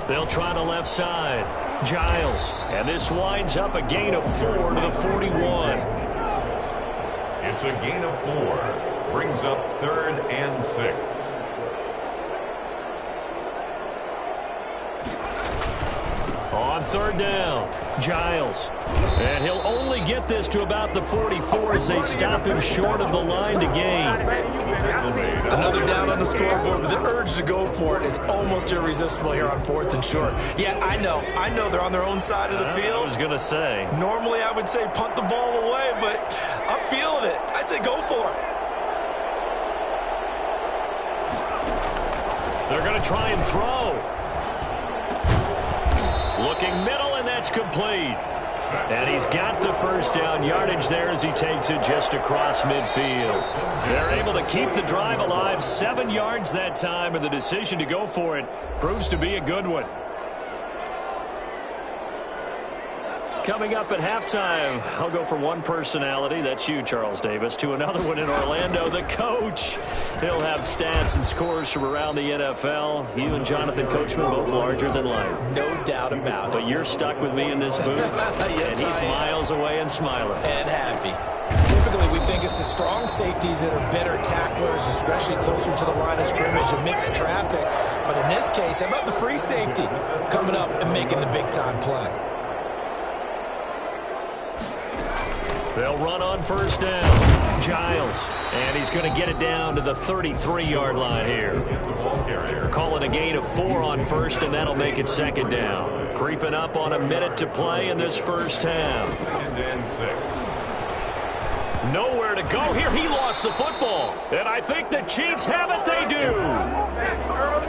They'll try the left side. Giles. And this winds up a gain of 4 to the 41. It's a gain of 4. Brings up 3rd and 6. On 3rd down, Giles. And he'll only get this to about the 44 as they stop him short of the line to gain. Another down on the scoreboard, but the urge to go for it is almost irresistible here on 4th and short. Yeah, I know they're on their own side of the field. I was going to say. Normally I would say punt the ball away, but I'm feeling it. I say go for it. They're going to try and throw. Looking middle, and that's complete. And he's got the first down yardage there as he takes it just across midfield. They're able to keep the drive alive, 7 yards that time, and the decision to go for it proves to be a good one. Coming up at halftime, I'll go from one personality, that's you, Charles Davis, to another one in Orlando, the coach. He'll have stats and scores from around the NFL. You and Jonathan Coachman both larger than life. No doubt about it. But you're stuck with me in this booth, yes, and he's miles away and smiling. And happy. Typically, we think it's the strong safeties that are better tacklers, especially closer to the line of scrimmage amidst traffic. But in this case, how about the free safety coming up and making the big-time play? They'll run on first down. Giles. And he's going to get it down to the 33-yard line here. Call it a gain of 4 on first, and that'll make it second down. Creeping up on a minute to play in this first half. And 6. Nowhere to go here. He lost the football. And I think the Chiefs have it. They do.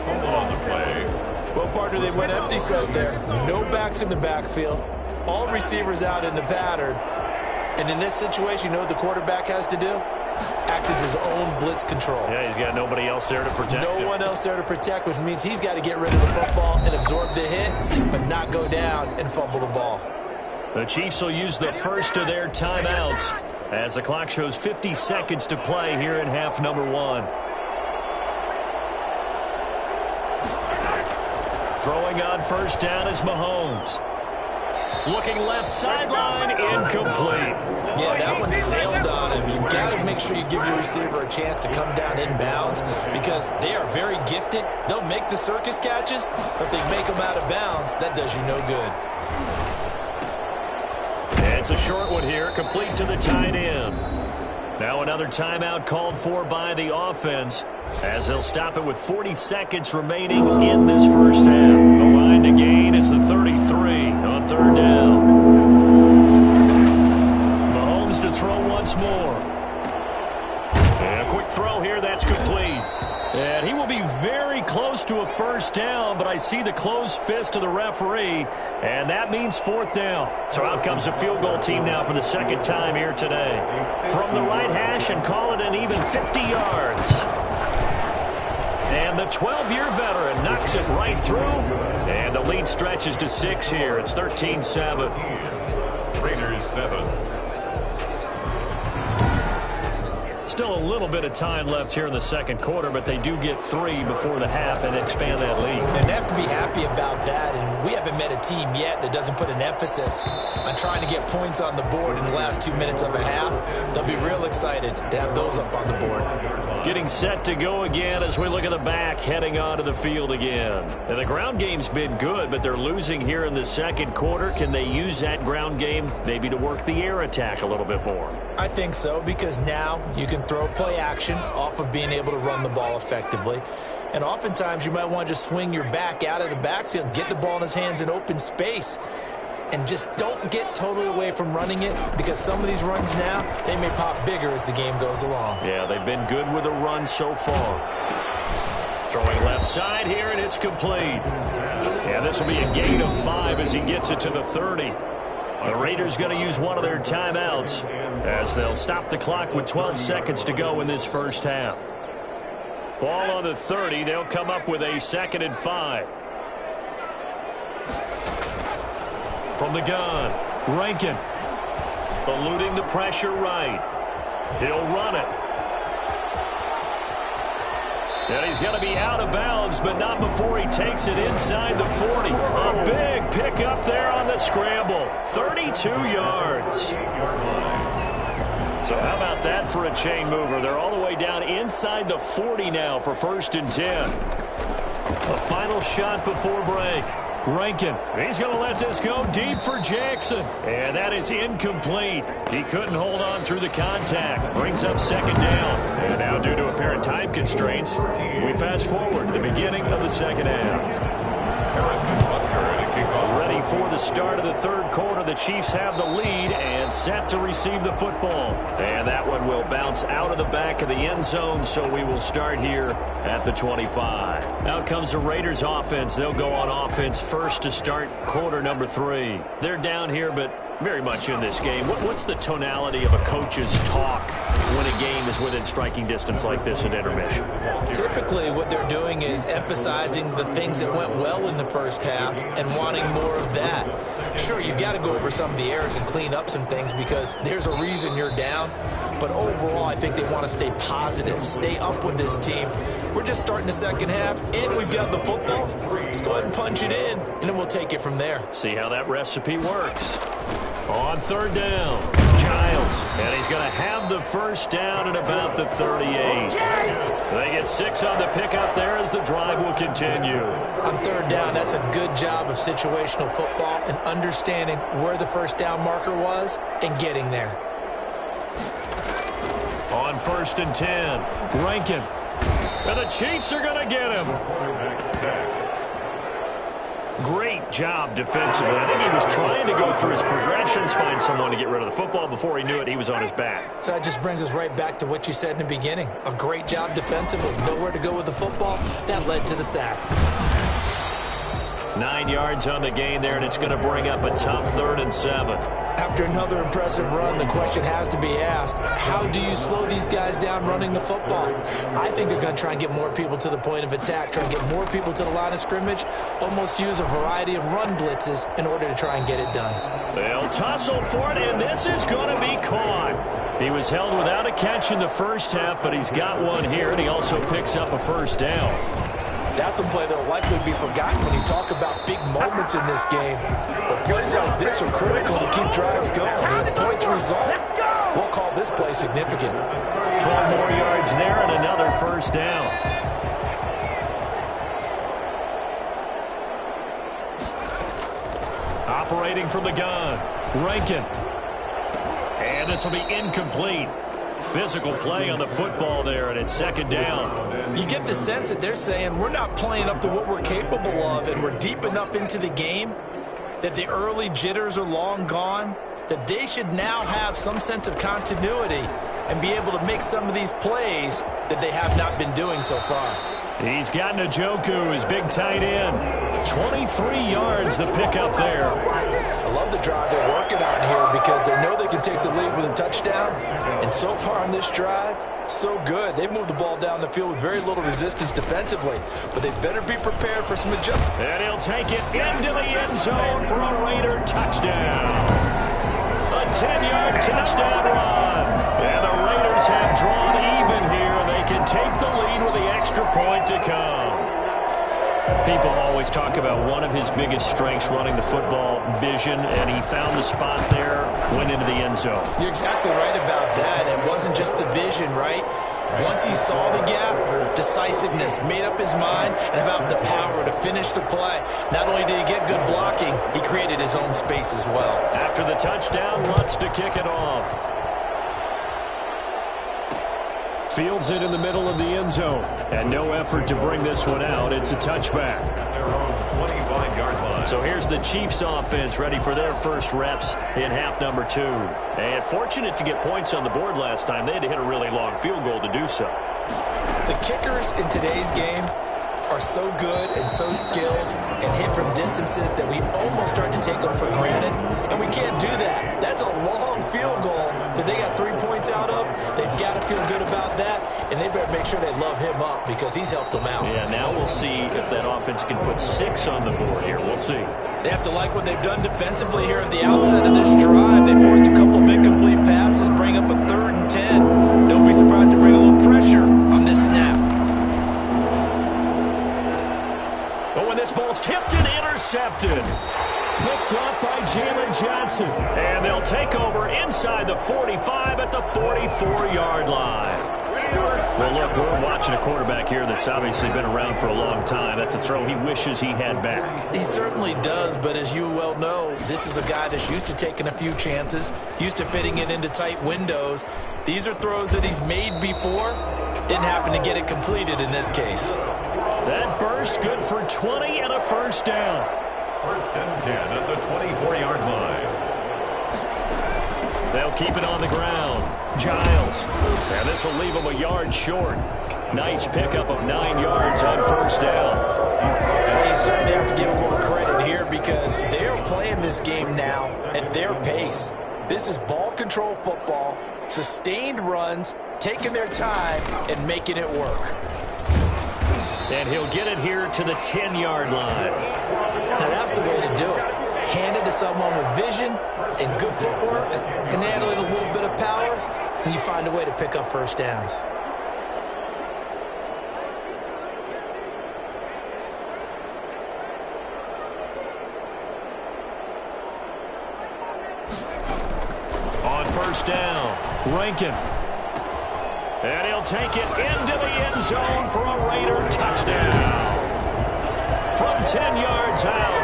Fumble on the play. Well, partner, they went empty set there. No backs in the backfield. All receivers out in the pattern. And in this situation, you know what the quarterback has to do? Act as his own blitz control. Yeah, he's got nobody else there to protect him. No one else there to protect, which means he's got to get rid of the football and absorb the hit, but not go down and fumble the ball. The Chiefs will use the first of their timeouts as the clock shows 50 seconds to play here in half number 1. Throwing on first down is Mahomes. Looking left sideline, incomplete. Yeah, that one sailed on him. You've got to make sure you give your receiver a chance to come down inbounds because they are very gifted. They'll make the circus catches, but they make them out of bounds. That does you no good. And it's a short one here, complete to the tight end. Now another timeout called for by the offense as they'll stop it with 40 seconds remaining in this first half. The line to gain is the 33 on third down. Mahomes to throw once more. And a quick throw here, that's complete. And he will be very close to a first down, but I see the closed fist of the referee, and that means fourth down. So out comes the field goal team now for the second time here today. From the right hash and call it an even 50 yards. And the 12-year veteran knocks it right through, and the lead stretches to 6 here. It's 13-7. Raiders 7. Still a little bit of time left here in the second quarter, but they do get 3 before the half and expand that lead. And they have to be happy about that, and we haven't met a team yet that doesn't put an emphasis on trying to get points on the board in the last 2 minutes of a half. They'll be real excited to have those up on the board. Getting set to go again as we look at the back, heading onto the field again. And the ground game's been good, but they're losing here in the second quarter. Can they use that ground game maybe to work the air attack a little bit more? I think so, because now you can throw play action off of being able to run the ball effectively. And oftentimes you might want to just swing your back out of the backfield and get the ball in his hands in open space. And just don't get totally away from running it, because some of these runs now, they may pop bigger as the game goes along. Yeah, they've been good with a run so far. Throwing left side here, and it's complete. Yeah, this will be a gain of 5 as he gets it to the 30. The Raiders going to use one of their timeouts as they'll stop the clock with 12 seconds to go in this first half. Ball on the 30. They'll come up with a 2nd and 5. From the gun, Rankin eluding the pressure right. He'll run it. And he's going to be out of bounds, but not before he takes it inside the 40. A big pickup there on the scramble. 32 yards. So how about that for a chain mover? They're all the way down inside the 40 now for 1st and 10. A final shot before break. Rankin, he's going to let this go deep for Jackson. And that is incomplete. He couldn't hold on through the contact. Brings up 2nd down. And now due to apparent time constraints, we fast forward to the beginning of the second half. Harrison Butker at a kickoff. Ready for the start of the third quarter. The Chiefs have the lead and set to receive the football. And that one will bounce out of the back of the end zone, so we will start here at the 25. Out comes the Raiders offense. They'll go on offense first to start quarter number 3. They're down here, but very much in this game. What's the tonality of a coach's talk when a game is within striking distance like this at intermission? Typically what they're doing is emphasizing the things that went well in the first half and wanting more of that. Sure, you've got to go over some of the errors and clean up some things because there's a reason you're down. But overall, I think they want to stay positive, stay up with this team. We're just starting the second half, and we've got the football. Let's go ahead and punch it in, and then we'll take it from there. See how that recipe works. On 3rd down, Giles, and he's going to have the first down at about the 38. They get 6 on the pickup there as the drive will continue. On 3rd down, that's a good job of situational football and understanding where the first down marker was and getting there. On 1st and 10, Rankin. And the Chiefs are going to get him. Great job defensively. I think he was trying to go through his progressions, find someone to get rid of the football. Before he knew it, he was on his back. So that just brings us right back to what you said in the beginning. A great job defensively. Nowhere to go with the football. That led to the sack. 9 yards on the gain there, and it's going to bring up a tough 3rd and 7. After another impressive run, the question has to be asked, how do you slow these guys down running the football? I think they're going to try and get more people to the point of attack, try and get more people to the line of scrimmage, almost use a variety of run blitzes in order to try and get it done. They'll tussle for it, and this is going to be caught. He was held without a catch in the first half, but he's got one here, and he also picks up a first down. That's a play that will likely be forgotten when you talk about big moments in this game. But plays like this are critical to keep drives going. And if points result, we'll call this play significant. 12 more yards there and another first down. Operating from the gun, Rankin. And this will be incomplete. physical play on the football there, and it's second down. You get the sense that they're saying we're not playing up to what we're capable of, and we're deep enough into the game that the early jitters are long gone, that they should now have some sense of continuity and be able to make some of these plays that they have not been doing so far. He's got Njoku, his big tight end. 23 yards the pickup there. I love the drive they're working on here because they know they can take the lead with a touchdown. And so far on this drive, so good. They've moved the ball down the field with very little resistance defensively. But they better be prepared for some adjustment. And he'll take it into the end zone for a Raider touchdown. A 10-yard touchdown run. And the Raiders have drawn even here. They can take the lead with the extra point to come. People always talk about one of his biggest strengths running the football, vision, and he found the spot there, went into the end zone. You're exactly right about that. It wasn't just the vision, right? Once he saw the gap, decisiveness, made up his mind, and about the power to finish the play. Not only did he get good blocking, he created his own space as well. After the touchdown, Lutz to kick it off. Fields it in the middle of the end zone. And no effort to bring this one out. It's a touchback. Their own 25-yard line. So here's the Chiefs offense ready for their first reps in half number 2. And fortunate to get points on the board last time. They had to hit a really long field goal to do so. The kickers in today's game are so good and so skilled and hit from distances that we almost start to take them for granted. And we can't do that. That's a long field goal that they got 3 points out of. They've got to feel good about that, and they better make sure they love him up because he's helped them out. Yeah, now we'll see if that offense can put 6 on the board here. We'll see. They have to like what they've done defensively here at the outset of this drive. They forced a couple of incomplete passes, bring up a 3rd and 10. Don't be surprised to bring a little pressure on this snap. But when this ball's tipped and intercepted. Picked up by Jalen Johnson. And they'll take over inside the 45 at the 44-yard line. Well, look, we're watching a quarterback here that's obviously been around for a long time. That's a throw he wishes he had back. He certainly does, but as you well know, this is a guy that's used to taking a few chances, used to fitting it into tight windows. These are throws that he's made before. Didn't happen to get it completed in this case. That burst good for 20 and a first down. 1st and 10 at the 24-yard line. They'll keep it on the ground. Giles. And this will leave him a yard short. Nice pickup of 9 yards on first down. And you certainly have to give a little credit here because they're playing this game now at their pace. This is ball control football, sustained runs, taking their time and making it work. And he'll get it here to the 10-yard line. Now that's the way to do it. Hand it to someone with vision and good footwork and add a little bit of power, and you find a way to pick up first downs. On first down, Rankin. And he'll take it into the end zone for a Raider touchdown. From 10 yards out,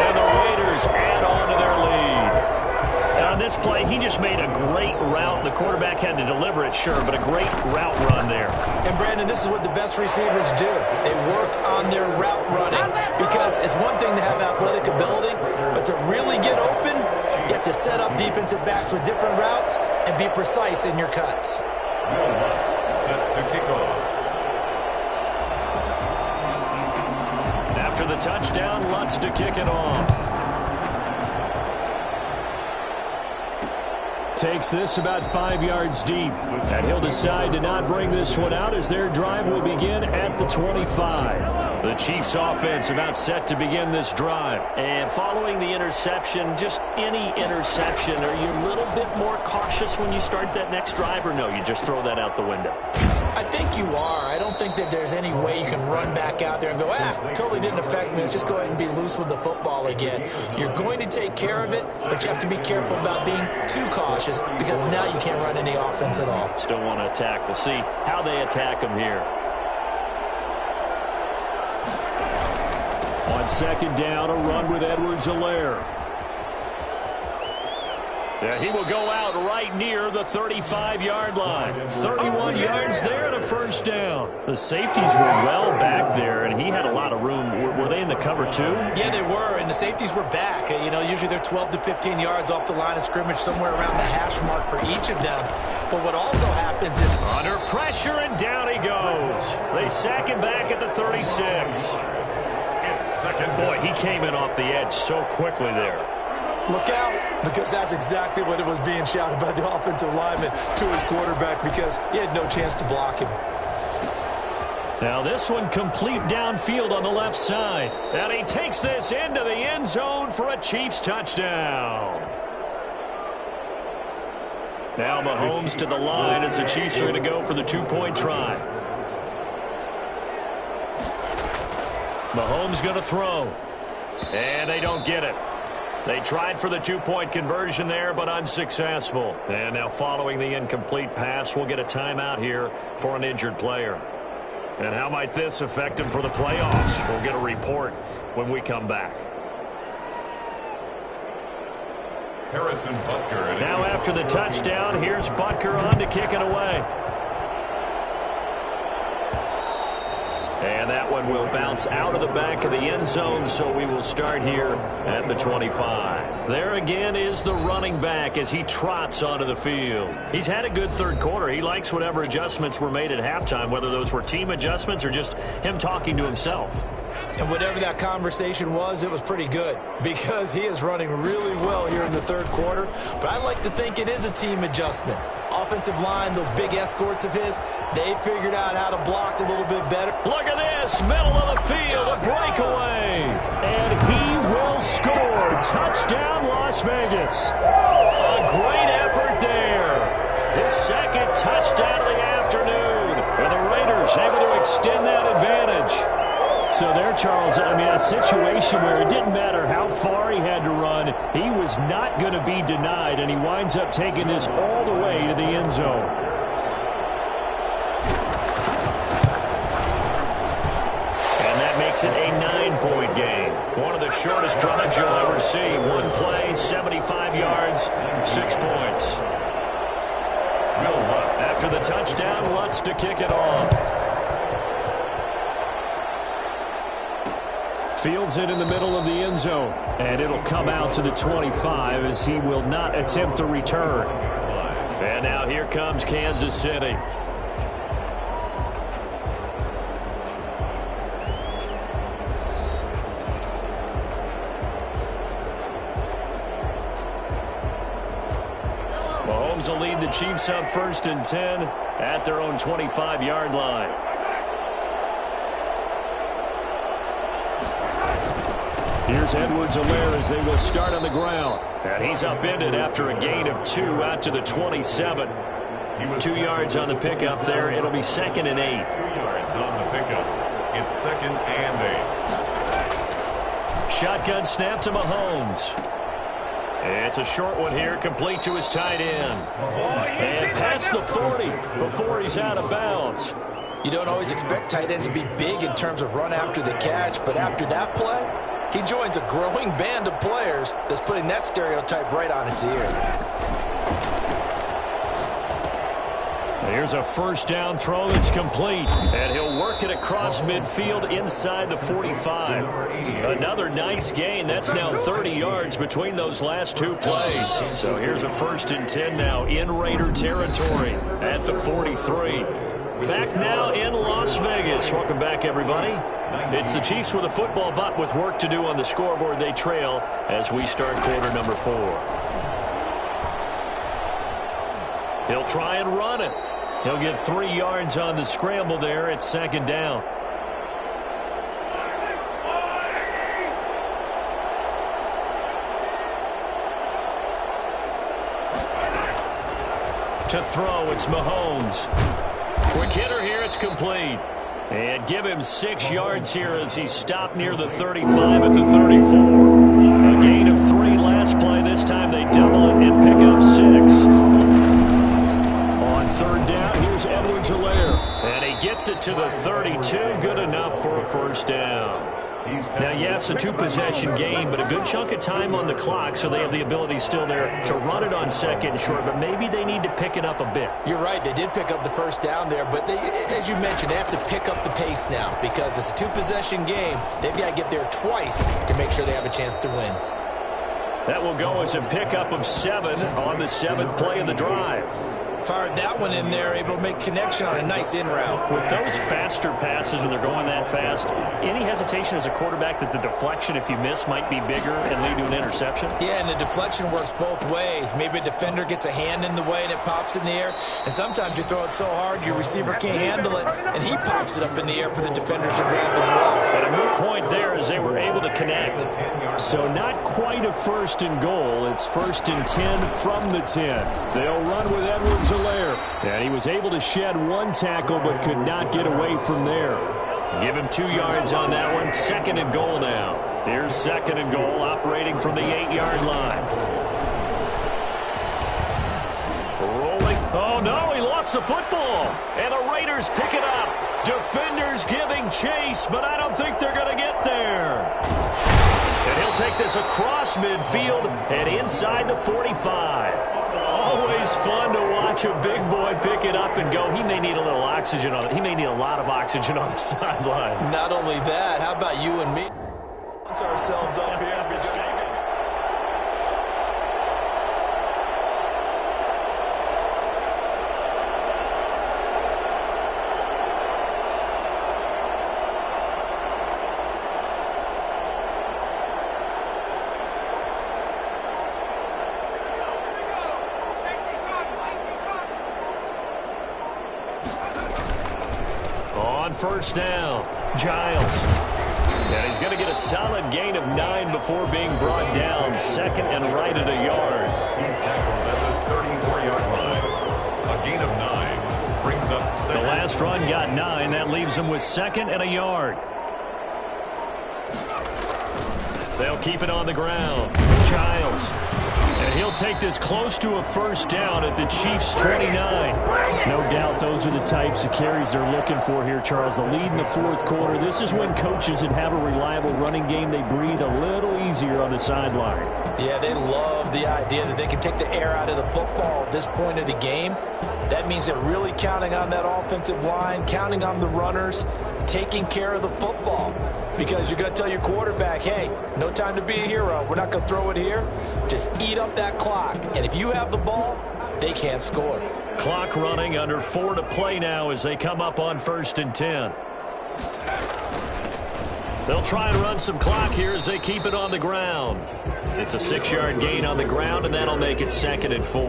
and the Raiders add on to their lead. Now on this play, he just made a great route. The quarterback had to deliver it, sure, but a great route run there. And, Brandon, this is what the best receivers do. They work on their route running because it's one thing to have athletic ability, but to really get open, you have to set up defensive backs with different routes and be precise in your cuts. Lutz set to kick off. After the touchdown, Lutz to kick it off. Takes this about 5 yards deep. And he'll decide to not bring this one out as their drive will begin at the 25. The Chiefs offense about set to begin this drive. And following the interception, just any interception, are you a little bit more cautious when you start that next drive, or no, you just throw that out the window? I think you are. I don't think that there's any way you can run back out there and go, totally didn't affect me. Let's just go ahead and be loose with the football again. You're going to take care of it, but you have to be careful about being too cautious because now you can't run any offense at all. Still want to attack. We'll see how they attack them here. On second down, a run with Edwards-Helaire. Yeah, he will go out right near the 35-yard line. 31 yards there and a first down. The safeties were well back there, and he had a lot of room. Were they in the cover too? Yeah, they were, and the safeties were back. You know, usually they're 12 to 15 yards off the line of scrimmage, somewhere around the hash mark for each of them. But what also happens is... Under pressure, and down he goes. They sack him back at the 36. Boy, he came in off the edge so quickly there. Look out, because that's exactly what it was being shouted by the offensive lineman to his quarterback, because he had no chance to block him. Now this one complete downfield on the left side. And he takes this into the end zone for a Chiefs touchdown. Now Mahomes to the line as the Chiefs are going to go for the two-point try. Mahomes going to throw. And they don't get it. They tried for the two-point conversion there, but unsuccessful. And now following the incomplete pass, we'll get a timeout here for an injured player. And how might this affect him for the playoffs? We'll get a report when we come back. Harrison Butker. Now after the touchdown, here's Butker on to kick it away. And that one will bounce out of the back of the end zone, so we will start here at the 25. There again is the running back as he trots onto the field. He's had a good third quarter. He likes whatever adjustments were made at halftime, whether those were team adjustments or just him talking to himself. And whatever that conversation was, it was pretty good, because he is running really well here in the third quarter. But I like to think it is a team adjustment. Offensive line, those big escorts of his, they figured out how to block a little bit better. Look at this, middle of the field, a breakaway. And he will score. Touchdown, Las Vegas. A great effort there. His second touchdown of the afternoon. And the Raiders able to extend that advantage. So there, Charles, I mean, a situation where it didn't matter how far he had to run, he was not going to be denied, and he winds up taking this all the way to the end zone. And that makes it a 9-point game. One of the shortest drives you'll ever see. One play, 75 yards, 6 points. After the touchdown, Lutz to kick it off. Fields it in the middle of the end zone, and it'll come out to the 25 as he will not attempt to return. And now here comes Kansas City. Mahomes will lead the Chiefs up 1st and 10 at their own 25-yard line. Here's Edwards-Helaire as they will start on the ground. And he's upended after a gain of 2 out to the 27. 2 yards on the pickup there. It'll be 2nd and 8. 2 yards on the pickup. It's 2nd and 8. Shotgun snap to Mahomes. It's a short one here, complete to his tight end. And past the 40 before he's out of bounds. You don't always expect tight ends to be big in terms of run after the catch, but after that play, he joins a growing band of players that's putting that stereotype right on its ear. Here's a first down throw that's complete. And he'll work it across midfield inside the 45. Another nice gain. That's now 30 yards between those last 2 plays. So here's a 1st and 10 now in Raider territory at the 43. Back now in Las Vegas. Welcome back, everybody. It's the Chiefs with a football, but with work to do on the scoreboard. They trail as we start quarter number 4. He'll try and run it. He'll get 3 yards on the scramble there. It's 2nd down. To throw, it's Mahomes. Quick hitter here, it's complete. And give him 6 yards here as he stopped near the 35 at the 34. A gain of 3 last play. This time they double it and pick up 6. On 3rd down, here's Edwards-Helaire. And he gets it to the 32. Good enough for a first down. Now, yes, a two-possession game, but a good chunk of time on the clock, so they have the ability still there to run it on second and short, but maybe they need to pick it up a bit. You're right. They did pick up the first down there, but as you mentioned, they have to pick up the pace now because it's a two-possession game. They've got to get there twice to make sure they have a chance to win. That will go as a pickup of 7 on the 7th play of the drive. Fired that one in there, able to make connection on a nice in route. With those faster passes when they're going that fast, any hesitation as a quarterback that the deflection, if you miss, might be bigger and lead to an interception? Yeah, and the deflection works both ways. Maybe a defender gets a hand in the way and it pops in the air. And sometimes you throw it so hard your receiver can't handle it, and he pops it up in the air for the defenders to grab as well. But a moot point there as they were able to connect. So not quite a 1st and goal. It's 1st and 10 from the 10. They'll run with Edwards-Helaire. And he was able to shed one tackle but could not get away from there. Give him 2 yards on that one. 2nd and goal now. Here's 2nd and goal operating from the 8-yard line. Rolling. Oh, no, he lost the football. And the Raiders pick it up. Defenders giving chase, but I don't think they're going to get there. And he'll take this across midfield and inside the 45. Always fun to watch a big boy pick it up and go. He may need a little oxygen on it. He may need a lot of oxygen on the sideline. Not only that, how about you and me? Let's ourselves up here because on 1st down, Giles. And he's going to get a solid gain of 9 before being brought down. 2nd and right at a yard. He's tackled at the 34-yard line. A gain of 9 brings up 2nd. The last run got 9. That leaves him with 2nd and a yard. They'll keep it on the ground. Giles. And he'll take this close to a 1st down at the Chiefs' 29. No doubt those are the types of carries they're looking for here, Charles. The lead in the 4th quarter. This is when coaches that have a reliable running game, they breathe a little easier on the sideline. yeah, they love the idea that they can take the air out of the football at this point of the game. That means they're really counting on that offensive line, counting on the runners, taking care of the football. Because you're going to tell your quarterback, hey, no time to be a hero. We're not going to throw it here. Just eat up that clock. And if you have the ball, they can't score. Clock running, under 4 to play now as they come up on 1st and 10. They'll try and run some clock here as they keep it on the ground. It's a 6-yard gain on the ground, and that'll make it 2nd and 4.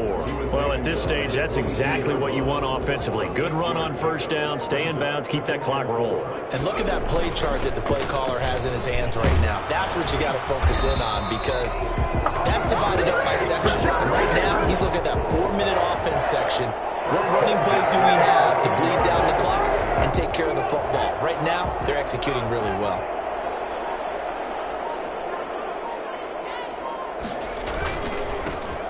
Well, at this stage, that's exactly what you want offensively. Good run on 1st down, stay in bounds, keep that clock rolling. And look at that play chart that the play caller has in his hands right now. That's what you got to focus in on because that's divided up by sections. And right now, he's looking at that 4-minute offense section. What running plays do we have to bleed down the clock and take care of the football? Right now, they're executing really well.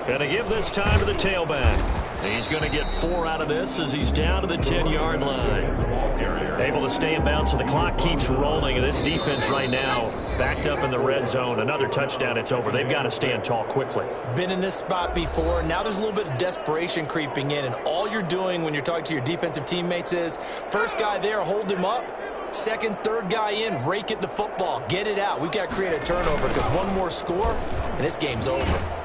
Going to give this time to the tailback. He's going to get 4 out of this as he's down to the 10-yard line. Able to stay in bounds, so the clock keeps rolling. And this defense right now backed up in the red zone. Another touchdown, it's over. They've got to stand tall quickly. Been in this spot before. Now there's a little bit of desperation creeping in. And all you're doing when you're talking to your defensive teammates is, first guy there, hold him up. Second, third guy in, rake at the football. Get it out. We've got to create a turnover because one more score, and this game's over.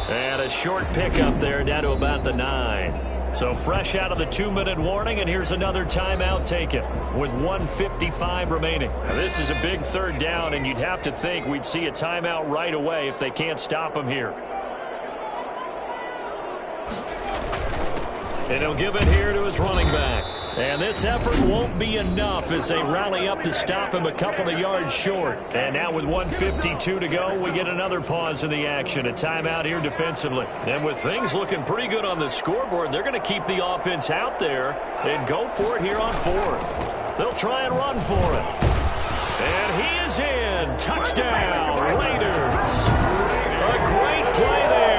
And a short pickup there down to about the 9. So fresh out of the 2-minute warning, and here's another timeout taken with 1:55 remaining. Now, this is a big 3rd down, and you'd have to think we'd see a timeout right away if they can't stop him here. And he'll give it here to his running back. And this effort won't be enough as they rally up to stop him a couple of yards short. And now with 1:52 to go, we get another pause in the action. A timeout here defensively. And with things looking pretty good on the scoreboard, they're going to keep the offense out there and go for it here on 4th. They'll try and run for it. And he is in. Touchdown, Raiders. A great play there.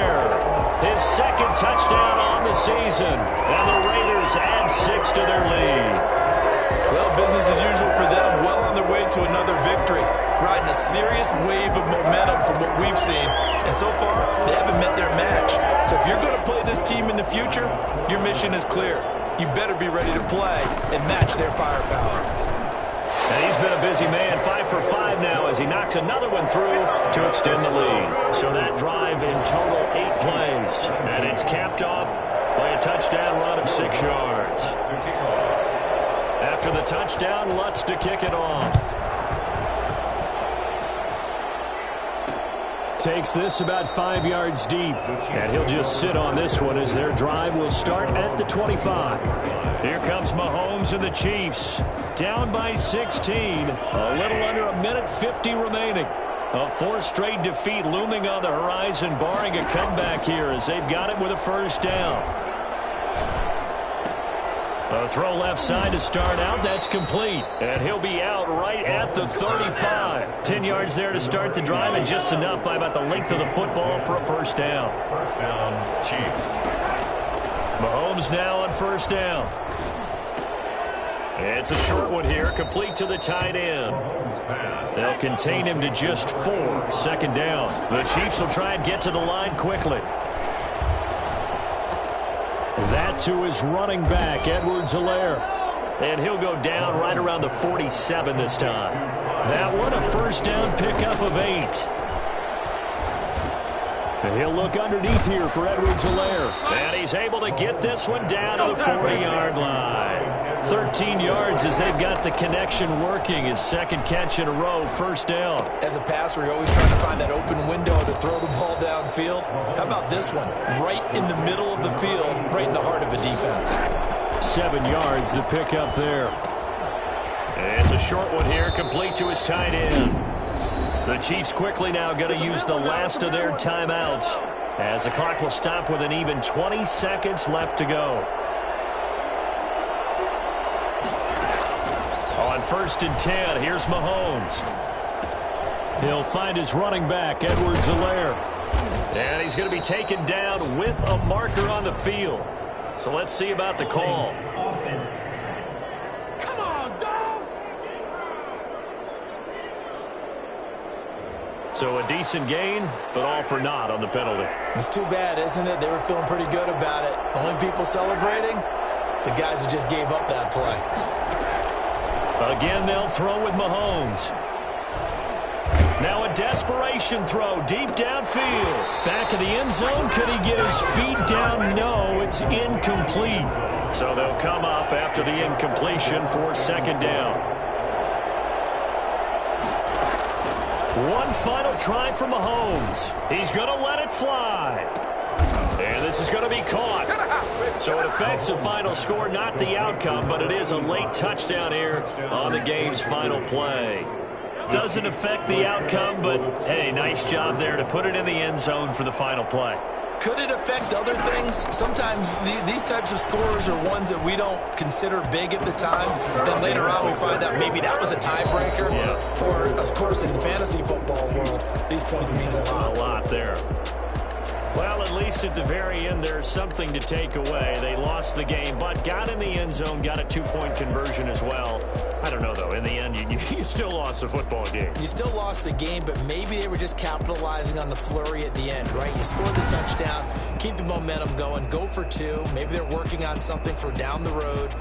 His 2nd touchdown on the season. And the Raiders add 6 to their lead. Well, business as usual for them. Well on their way to another victory. serious wave of momentum from what we've seen, and so far, they haven't met their match. So if you're going to play this team in the future, your mission is clear. You better be ready to play and match their firepower. And he's been a busy man, 5 for 5 now as he knocks another one through to extend the lead. So that drive in total 8 plays, and it's capped off by a touchdown run of 6 yards. After the touchdown, Lutz to kick it off. Takes this about 5 yards deep, and he'll just sit on this one as their drive will start at the 25. Here comes Mahomes and the Chiefs. Down by 16. A little under a minute 50 remaining. A 4th straight defeat looming on the horizon, barring a comeback here as they've got it with a first down. A throw left side to start out. That's complete. And he'll be out right at the 35. 10 yards there to start the drive, and just enough by about the length of the football for a first down. First down, Chiefs. Mahomes now on first down. It's a short one here, complete to the tight end. They'll contain him to just 4. Second down. The Chiefs will try and get to the line quickly. That to his running back, Edwards-Helaire. And he'll go down right around the 47 this time. That one, a first down pickup of 8. And he'll look underneath here for Edwards-Helaire. And he's able to get this one down to the 40-yard line. 13 yards as they've got the connection working. His second catch in a row, first down. As a passer, you're always trying to find that open window to throw the ball downfield. How about this one? Right in the middle of the field, right in the heart of a defense. 7 yards to pick up there. It's a short one here, complete to his tight end. The Chiefs quickly now going to use the last of their timeouts as the clock will stop with an even 20 seconds left to go. On 1st and 10, here's Mahomes. He'll find his running back, Edwards-Helaire. And he's going to be taken down with a marker on the field. So let's see about the call. Offense. Come on, dog! So a decent gain, but all for naught on the penalty. It's too bad, isn't it? They were feeling pretty good about it. The only people celebrating, the guys who just gave up that play. Again, they'll throw with Mahomes. Now a desperation throw deep downfield. Back of the end zone. Could he get his feet down? No, it's incomplete. So they'll come up after the incompletion for second down. One final try for Mahomes. He's going to let it fly. And this is going to be caught. So it affects the final score, not the outcome, but it is a late touchdown here on the game's final play. Doesn't affect the outcome, but, hey, nice job there to put it in the end zone for the final play. Could it affect other things? Sometimes these types of scores are ones that we don't consider big at the time. Then later on we find out maybe that was a tiebreaker. Yeah. Or, of course, in the fantasy football world, these points mean a lot. A lot there. Well, at least at the very end, there's something to take away. They lost the game, but got in the end zone, got a 2-point conversion as well. I don't know, though. In the end, you still lost the football game. You still lost the game, but maybe they were just capitalizing on the flurry at the end, right? You scored the touchdown, keep the momentum going, go for 2. Maybe they're working on something for down the road.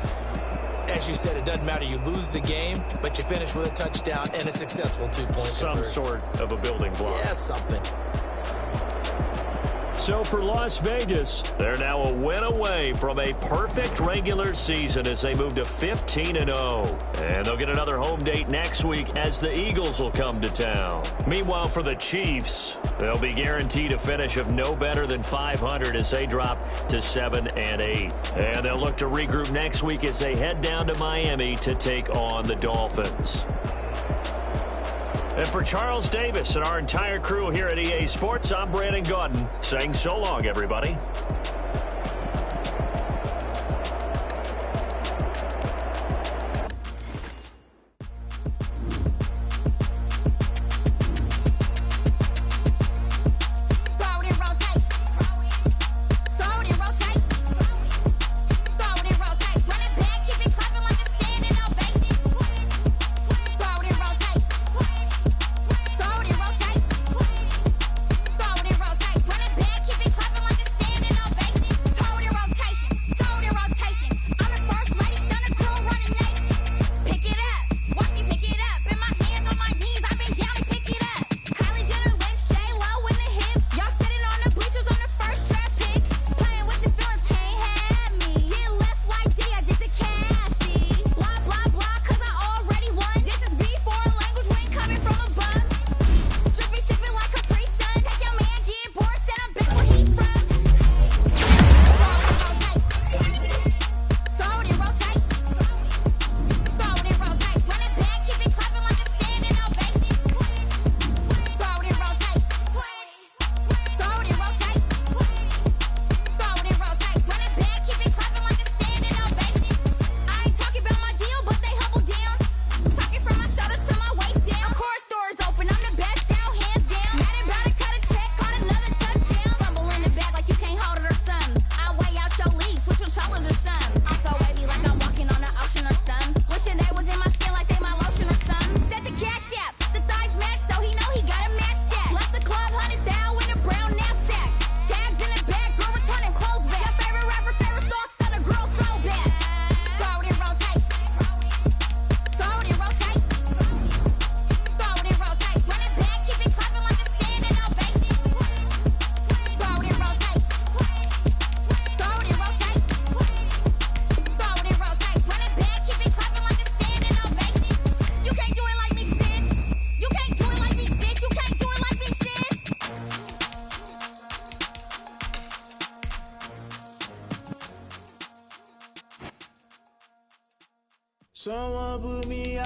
As you said, it doesn't matter. You lose the game, but you finish with a touchdown and a successful 2-point Some conversion. sort of a building block. Yeah, something. So for Las Vegas, they're now a win away from a perfect regular season as they move to 15-0. And they'll get another home date next week as the Eagles will come to town. Meanwhile, for the Chiefs, they'll be guaranteed a finish of no better than 500 as they drop to 7-8. And they'll look to regroup next week as they head down to Miami to take on the Dolphins. And for Charles Davis and our entire crew here at EA Sports, I'm Brandon Gaudin saying so long, everybody.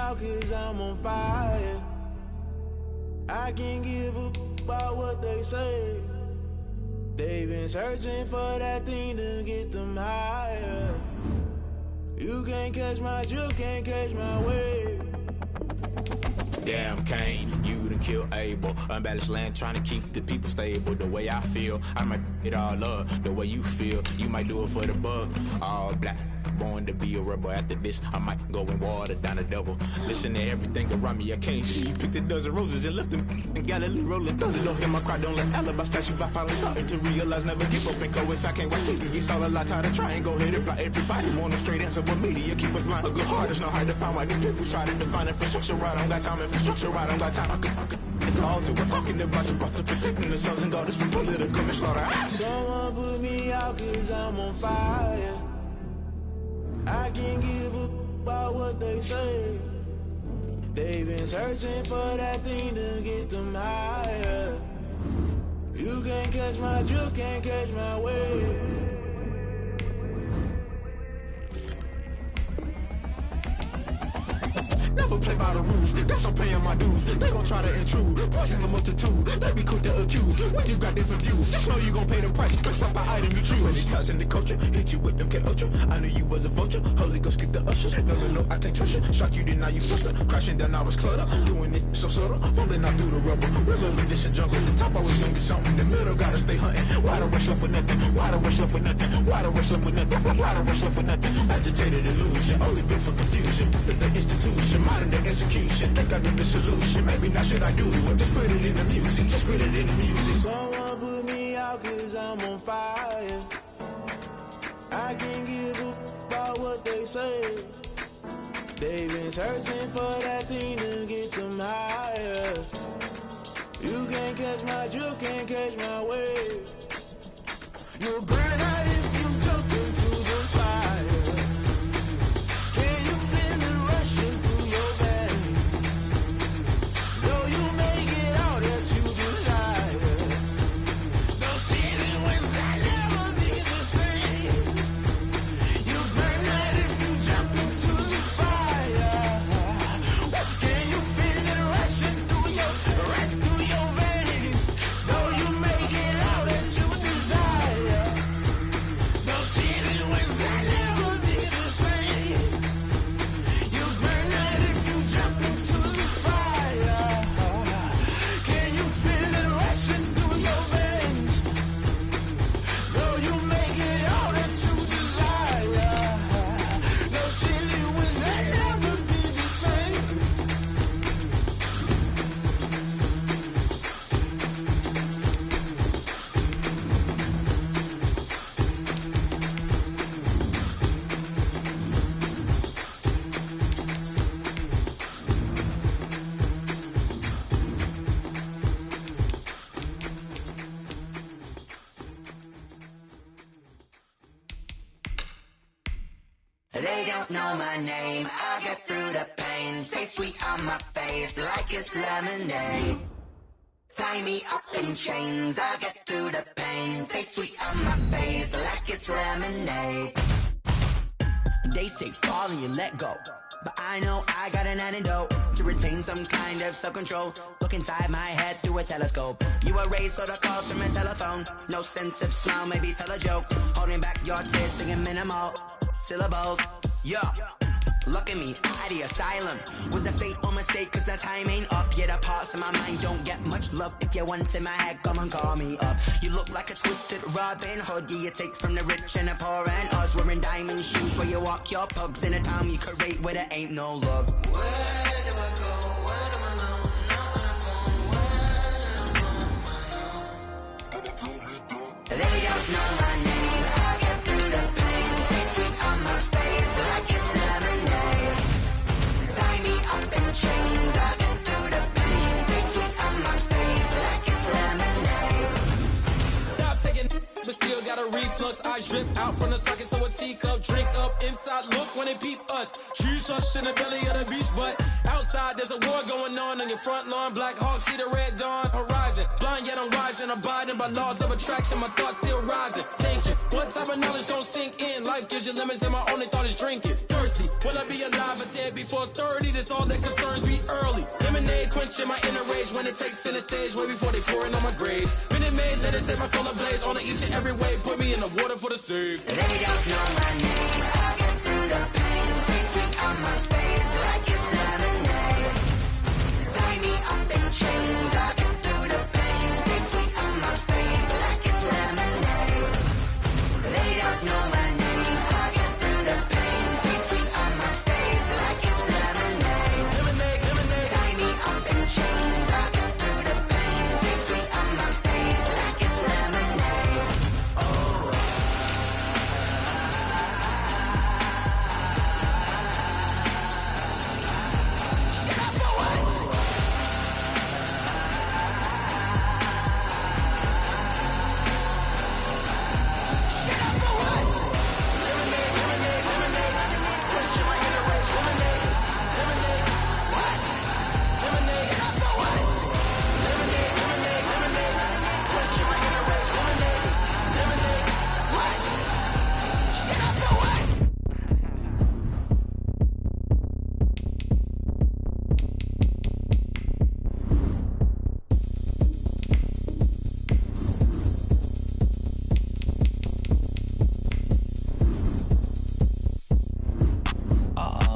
out cause I'm on fire. I can't give a about what they say. They've been searching for that thing to get them higher. You can't catch my drift, can't catch my wave. Damn Kane, you done killed Abel. Unbalanced land trying to keep the people stable. The way I feel, I might it all up. The way you feel, you might do it for the buck. All black, born to be a rebel. After this, I might go and water down the devil. Listen to everything around me, I can't see. Picked a dozen roses and left them in Galilee rolling. Don't hear my cry, don't let alibis pass you by. Finally starting to realize, never give up and go. I can't watch TV, it's all a lot. Tired of trying, go ahead and fly. Everybody want a straight answer, but media keep us blind. A good heart is not hard to find. Why the people try to define infrastructure right? I don't got time, infrastructure right, I don't got time. I could call to. We're talking about you, about to protecting the sons and daughters from political manslaughter. Someone put me out cause I'm on fire. I can't give a about what they say. They've been searching for that thing to get them higher. You can't catch my drift, can't catch my wave. Never play by the rules, guess I'm paying my dues. They gon' try to intrude, poison the multitude. They be quick to accuse, when you got different views. Just know you gon' pay the price, based off the item you choose. Many times in the culture, hit you with them K Ultra. I knew you was a vulture, Holy Ghost get the ushers. No, I can't trust you. Shock you, then now you fluster. Crashing down, I was cluttered. Doing this so subtle, falling out through the rubble. Remember this and jungle, the top I was young, get something. In the middle, gotta stay hunting. Why the rush left for nothing? Why the rush left for nothing? Why the rush left for nothing? Why the rush left for nothing? Agitated illusion, only built for confusion. The institution, modern day execution. Think I know the solution. Maybe not should I do it? Just put it in the music. Just put it in the music. Someone put me out cause I'm on fire. I can't give a about what they say. They've been searching for that thing to get them higher. You can't catch my drift, can't catch my wave. You'll burn out if you jump into the fire. Can you feel it rushing through your veins? Though you make it all that you desire. No ceiling wins that never be the same. You burn out if you jump into the fire. Can you feel it rushing through your veins? Though you make it all that you desire. No ceiling wins that never be the same. You burn out if you jump into the fire. Can you feel it rushing through your veins? Though you make it all that you desire. No ceiling wins that never be the same. They don't know my name, I get through the pain. Taste sweet on my face like it's lemonade. Tie me up in chains, I get through the pain. Taste sweet on my face like it's lemonade. They say fall and you let go, but I know I got an antidote to retain some kind of self-control. Look inside my head through a telescope. You were raised so the calls from a telephone. No sense of smile, maybe tell a joke. Holding back your tears, singing minimal syllables. Yeah, look at me, at the asylum. Was a fate or mistake, cause the time ain't up. Yeah, the parts of my mind don't get much love. If you want in my head, come and call me up. You look like a twisted Robin Hood. Yeah, you take from the rich and the poor and us. Wearing diamond shoes where you walk your pugs in a town you create where there ain't no love. Where do I go? Where am I alone? Not on the phone. Where am I on my own? They don't know my name. I get through the pain. Taste sweet on my face like it's lemonade. Tie me up in chains. I get through the pain. Taste sweet on my face like it's lemonade. Stop taking, but still got a reflux. I drip out from the socket to a teacup. Drink up inside. Look when they peep us. Choose us in the belly of the beast, but out outside, there's a war going on your front lawn. Black Hawk, see the red dawn horizon. Blind yet I'm rising, abiding by laws of attraction. My thoughts still rising, thinking, what type of knowledge don't sink in? Life gives you limits and my only thought is drinking. Thirsty, will I be alive or dead before 30? That's all that concerns me early. Lemonade quenching my inner rage when it takes center stage way before they pouring on my grave. Minute Maid, let it set my soul ablaze on each and every way. Put me in the water for the save. They don't know my name, I get through the pain. Taste sweet on my face like it's lemonade. Tie me up in chains, I get through the pain. Taste sweet on my face like it's lemonade. They don't know my name, I get through the pain. Taste sweet on my face like it's lemonade. Lemonade, lemonade. Tie me up in chains, I get through the pain. Taste sweet on my face like it's lemonade. Oh.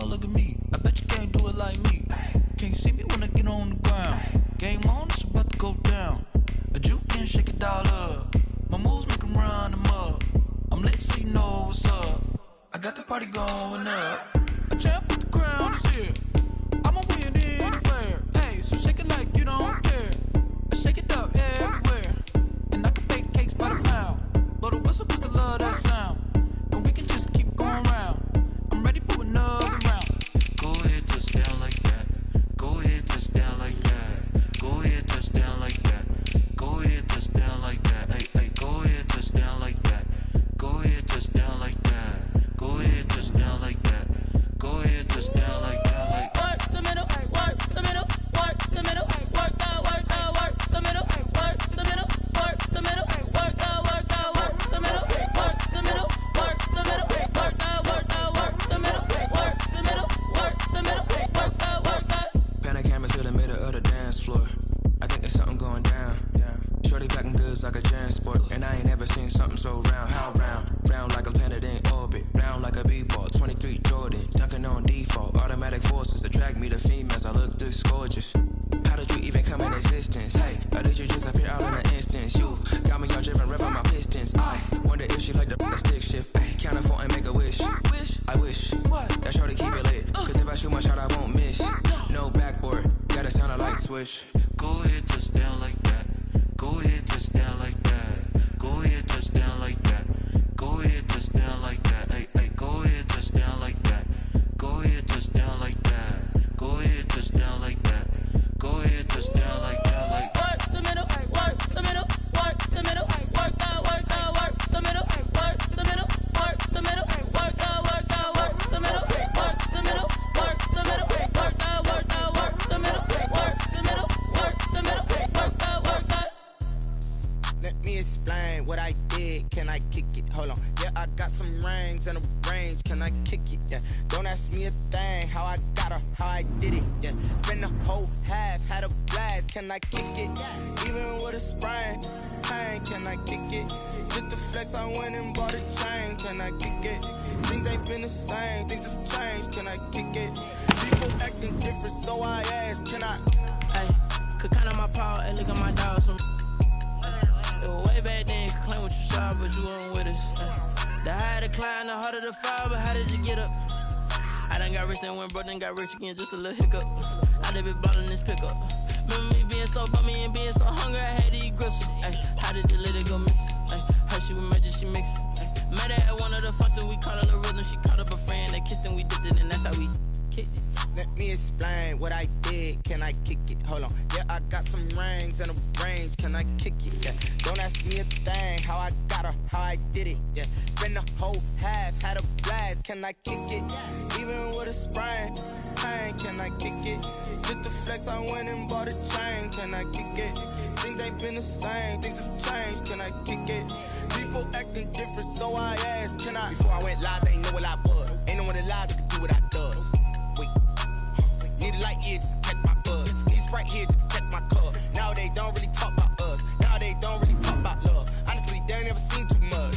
Look at me. I bet you can't do it like me. Can't see me when I get on the ground. Game on, it's about to go down. A juke can shake it all up. My moves make 'em run them up. I'm lit so you know what's up. I got the party going up. A champ with the crown is here. I'ma win anywhere. Hey, so shake it like you don't care. I shake it up everywhere. And I can bake cakes by the pound. Blow the whistle 'cause I love that sound. And we can just keep going round. I'm ready for another round. Go ahead, touch down like that. Go ahead, touch down like that. Go ahead, touch down like that. Go ahead, touch down like that. Hey, hey, go ahead, touch down like that. Go ahead, touch down like that. Go ahead, touch down like that. Go ahead, touch down like that. Like Work the middle, work the middle, work the middle, work the middle, work the middle, work the middle, work the middle, work the middle, work the middle, work the middle, work the middle, work the middle, work the middle, work the. Pan a camera to the middle of the dance floor. I think there's something going down. Shorty packing goods like a transport, and I ain't never seen something so round. How round? Round like a planet in orbit. Round like a b-ball. 23 Jordan, dunking on default. Automatic forces attract me to females. I look this gorgeous. How did you even come in existence? Hey, or did you just appear out in an instance? You got me all driven, revving my pistons. I wonder if she like the stick shift. Hey, count a 4 and make a wish. I wish that shorty keep it lit. 'Cause if I shoot my shot, I won't miss. No backboard, gotta sound a light switch. go ahead, touch down like that. Go ahead, touch down like that. Go ahead, touch down like that. Go ahead, touch down like that. Hey, hey, go ahead, touch down like that. Go ahead, touch down like that. Go ahead, touch down like that. Go ahead, touch down like that. Like work the middle, work the middle, work the middle, work the middle, work the middle, work the middle, work the middle, work the middle, work the middle, work the middle, work the middle, work the middle, work the. Let me explain what I did. Can I kick it? Hold on. Yeah, I got some rings and a range. Can I kick it? Yeah. Don't ask me a thing. How I got her, how I did it. Yeah. Spend the whole half, had a blast. Can I kick it? Even with a sprain. Hey, can I kick it? Just to flex, I went and bought a chain. Can I kick it? Things ain't been the same. Things have changed. Can I kick it? People acting different, so I asked. Can I? Hey, could count on my power and look at my dogs. Way back then, you could claim what you saw, but you weren't with us. The higher the climb, the harder the fall, but how did you get up? I done got rich and went broke, then got rich again, just a little hiccup. I done been ballin' this pickup. Remember me being so bummy and being so hungry, I had to eat gristle. Ay, how did you let it go miss? Ay, how she was magic, she mixed. Met her at one of the functions, we caught her the rhythm, she caught up a friend, they kissed and we dipped it, and that's how we kicked it. Let me explain what I did. did, can I kick it? Hold on, yeah, I got some rings and a range, can I kick it? Yeah, don't ask me a thing, how I got her, how I did it. Yeah, spend the whole half, had a blast, can I kick it? Even with a sprain, pain, can I kick it? Just the flex, I went and bought a chain, can I kick it? Things ain't been the same, things have changed, can I kick it? People acting different, so I asked, can I? Before I went live, they know what I was. Ain't no one alive that could do what I does. Wait, need a light here just to catch my buzz. Need Sprite here just to catch my cup. Now they don't really talk about us. Now they don't really talk about love. Honestly, they ain't never seen too much.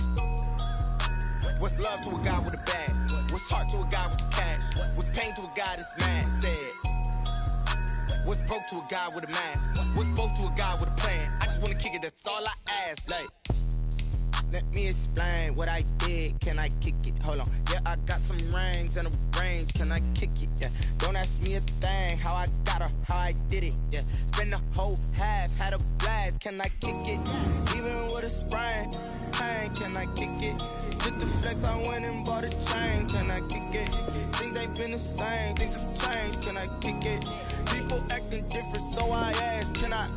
What's love to a guy with a bag? What's heart to a guy with cash? What's pain to a guy that's mad? Said. What's broke to a guy with a mask? What's both to a guy with a plan? I just wanna kick it, that's all I ask. Like, let me explain what I did, can I kick it? Hold on, yeah, I got some rings and a range, can I kick it? Yeah, don't ask me a thing, how I got her, how I did it. Yeah, spend the whole half, had a blast, can I kick it? Even with a sprain, pain, can I kick it? Just the flex, I went and bought a chain, can I kick it? Things ain't been the same, things have changed, can I kick it? People acting different, so I asked, can I?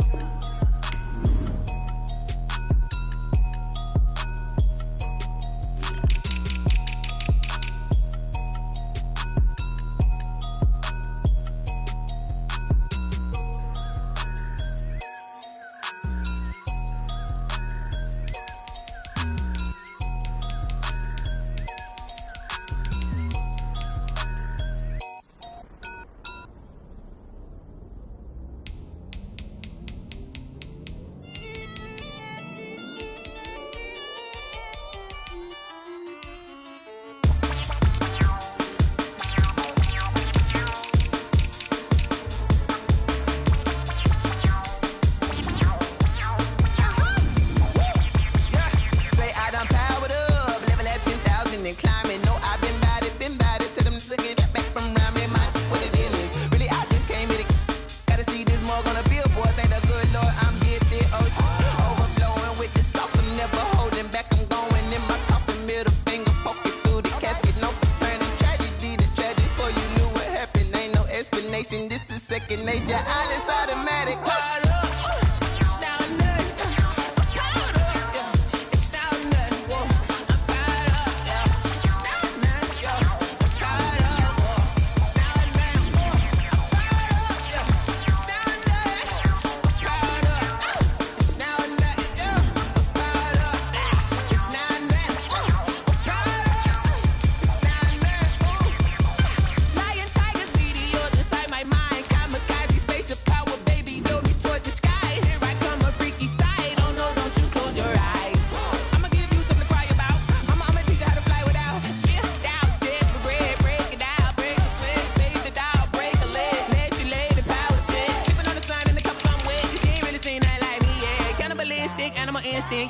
This is second nature, all is automatic.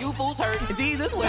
You fools hurt. Jesus will.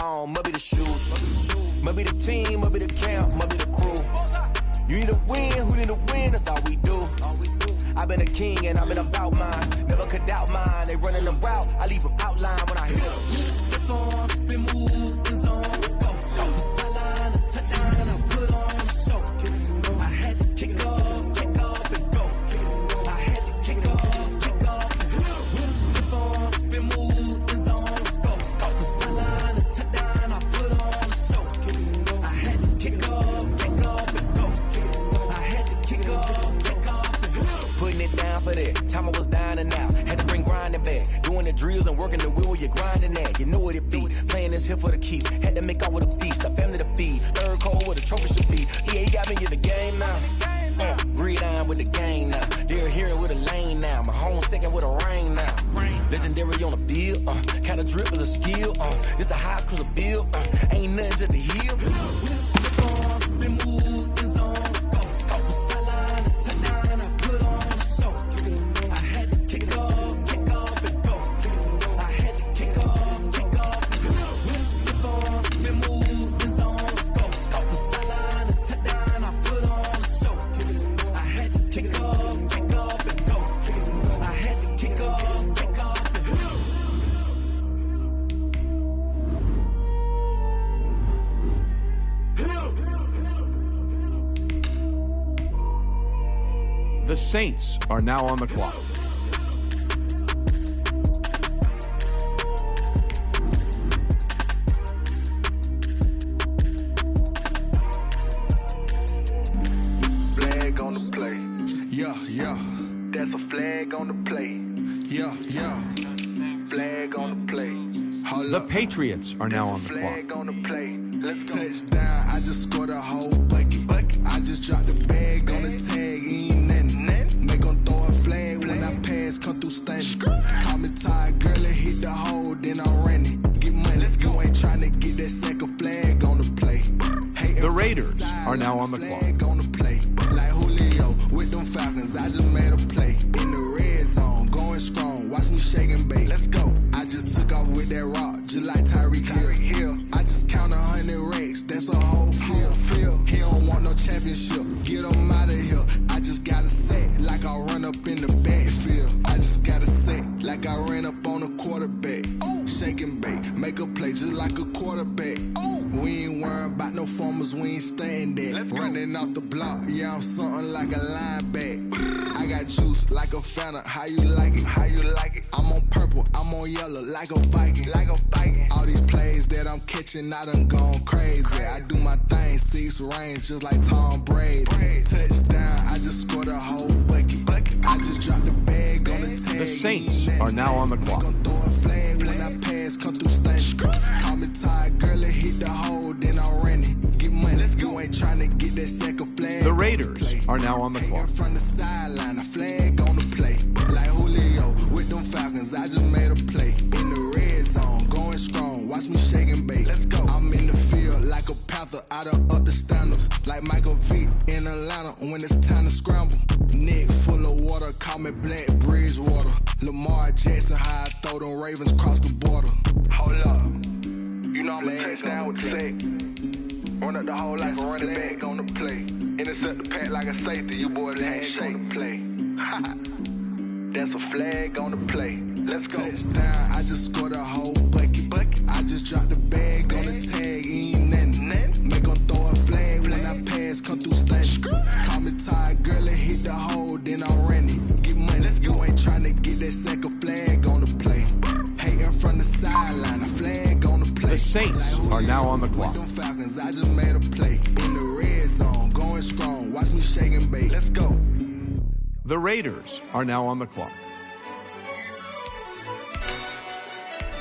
on, must be the shoes. Must be the team, must be the camp, must be the crew. You need to win, who need to win, that's all we do. I've been a king and I've been about mine. Never could doubt mine, they running the route, I leave them outline when I hit them. Step on, spin move, in zone, let's go. Go for sideline, a touchdown, I put on the show. I had to kick off and go. I had to kick off and go. Step on, spin move, in zone, let's go. Go for sideline, a touchdown, I put on the show. I had to kick off and go. I had to kick off and go. Putting it down for that, time I was down and out. Had to bring grinding back, doing the drills and working the wheel where you're grinding at. You know what it be, playing this here for the keeps. Had to make off with a feast, a family to feed. Third cold where the trophy should be. Yeah, he got me in the game now. Breathe on with the game now. They're here with a lane now. My home second with a rain now. Legendary on the field, kind of drip is a skill. It's the highest cruiser bill, ain't nothing to the heel. Slip on, spin move, in zone, let's go. Go for sideline, a touchdown, I put on the show. I had to kick off and go. I had to kick off and go. Slip on, spin move, in zone, let's go. Go for sideline, a touchdown, I put on the show. I had to kick off and go. I had to kick off and go. The Saints are now on the clock. Flag on the play. Yeah, yeah. That's a flag on the play. Yeah, yeah. Flag on the play. The Patriots are now on the clock. Flag on the play. Let's go. Touchdown, I just scored a whole bucket. I just dropped the bag on the tag, ain't nothing. Make 'em throw a flag when I pass, come through standing. Call me tired, girl, and hit the hole, then I'm running. Get money, you ain't trying to get that second flag on the play. The Raiders are now on the clock. On the play. Like Julio with them Falcons, I just made a play. In the red zone, going strong, watch me shake and bake. Let's go. I just took off with that rock, just like Tyreek Hill. I just count 100 racks, that's a whole field. He don't want no championship, get him out of here. I just gotta set like I run up in the backfield. I just gotta set like I ran up on a quarterback. Shake and bake, make a play just like a quarterback. We ain't worrying about no formers, we ain't staying there. Running off the block, yeah, I'm something like a linebacker. I got juice like a Fanta, how you like it? How you like it? I'm on purple, I'm on yellow, like a Viking. Like a Viking. All these plays that I'm catching, I done gone crazy. I do my thing, 6 range, just like Tom Brady. Touchdown, I just scored a whole bucket. I just dropped the bag on the tag. The Saints are now on the clock. Throw a flag when I pass, come through standing. Call me tired, girl, and hit the hole, then I'm running. Get money, you ain't trying to get that second flag. The Raiders are now on the clock. From the sideline, a flag on the play. Like Julio with them Falcons, I just made a play. In the red zone, going strong, watch me shake and bake. Let's go. I'm in the field like a Panther, I done up the standards. Like Michael Vick in Atlanta when it's time to scramble. Neck full of water, call me Black Bridgewater. Lamar Jackson, how I throw them Ravens cross the border. Hold up. You know I'm a touchdown with the sack. Run up the whole like a running back on the play. Intercept the pack like a safety, you boys handshake play. That's a flag on the play. Let's go. Touchdown, I just scored a whole bucket. I just dropped the bag on the tag, ain't nothing. Make 'em throw a flag when I pass, come through standing. Call me tired, girl, and hit the hole, then I'm running. Get money, you ain't trying to get that second flag on the play. Hating from the sideline, a flag on the play. The Saints are now on the clock. With them Falcons, I just made a play. In the red zone, going strong, watch me shake and bake. Let's go. The Raiders are now on the clock.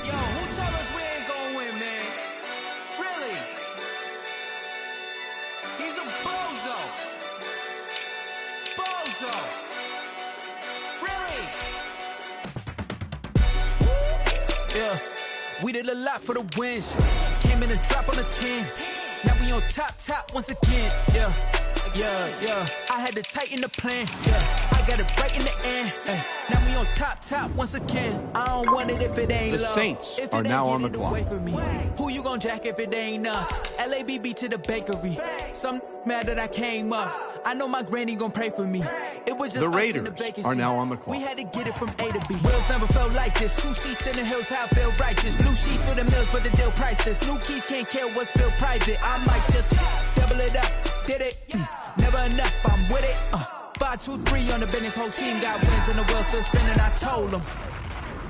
Yo, who told us we ain't gonna win, man? Really? He's a bozo. Bozo. Really? Yeah, we did a lot for the wins. Came in and drop on the 10. Now we on top once again. Yeah. Yeah, I had to tighten the plan, I got it right in the end, now we on top once again. I don't want it if it ain't love. The Saints are now on the clock. Who you gon' jack if it ain't us? LABB to the bakery. Some mad that I came up. I know my granny gon' pray for me. It was just the Raiders are now on the clock. We had to get it from A to B. Wheels never felt like this. 2 seats in the hills, how I feel righteous. Blue sheets for the mills, but the deal priceless. New keys can't care what's still private. I might just double it up. Did it? Never enough. I'm with it. 5, 2, 3 on the business. Whole team got wins and the wheels still spinning. I told them.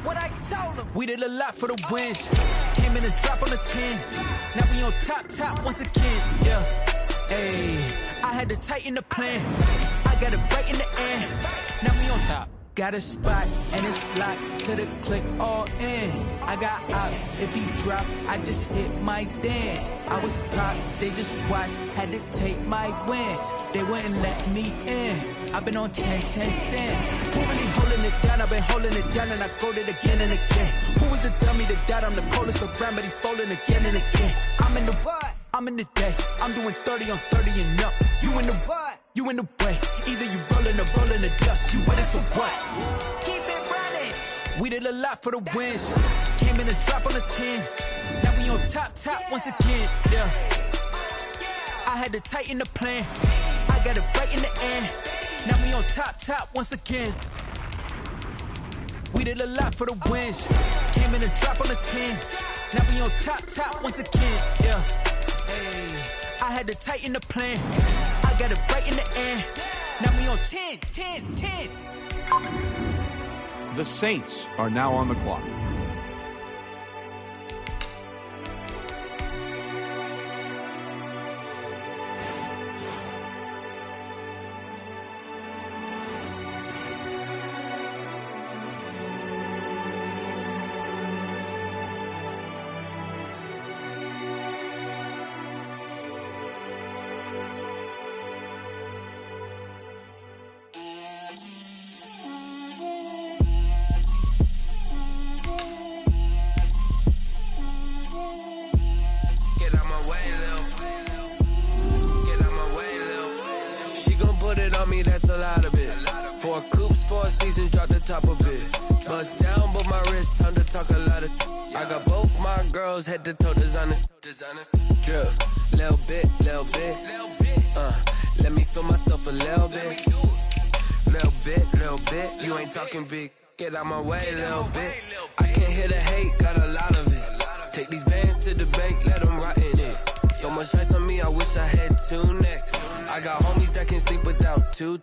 What I told them. We did a lot for the wins. Came in a drop on the 10. Now we on top once again. Yeah. Hey, I had to tighten the plan. I got it right in the end. Now we on top. Got a spot and it's locked to the click all in. I got ops. If he drop, I just hit my dance. I was pop, they just watched. Had to take my wins. They wouldn't let me in. I've been on 10 cents. Who really holding it down? I've been holding it down and I quote it again and again. Who is the dummy that died? I'm the coldest around, but he folding again and again. I'm in the what? I'm in the day. I'm doing 30 on 30 and up. You in the what? You in the way. Either you rolling or rolling the dust. You with it, so what? Keep it running. We did a lot for the wins. Came in a drop on the 10. Now we on top once again. Yeah. I had to tighten the plan. I got it right in the end. Now we on top once again. We did a lot for the wins. Came in a drop on the 10. Now we on top once again. Yeah. Hey, I had to tighten the plan. I got it right in the end. Now we on 10. The Saints are now on the clock. That's a lot of it. 4 coops, 4 seasons, drop the top of it. Bust down, but my wrist, time to talk a lot of. I got both my girls head to toe designer. Drip, little bit. Let me feel myself a little bit. Little bit. You ain't talking big. Get out my way, little bit. I can't hear the hate, got a lot of it. Take these bands to the bank, let them rot in it. So much ice on me, I wish I had 2 necks. I got homies that can sleep without 2.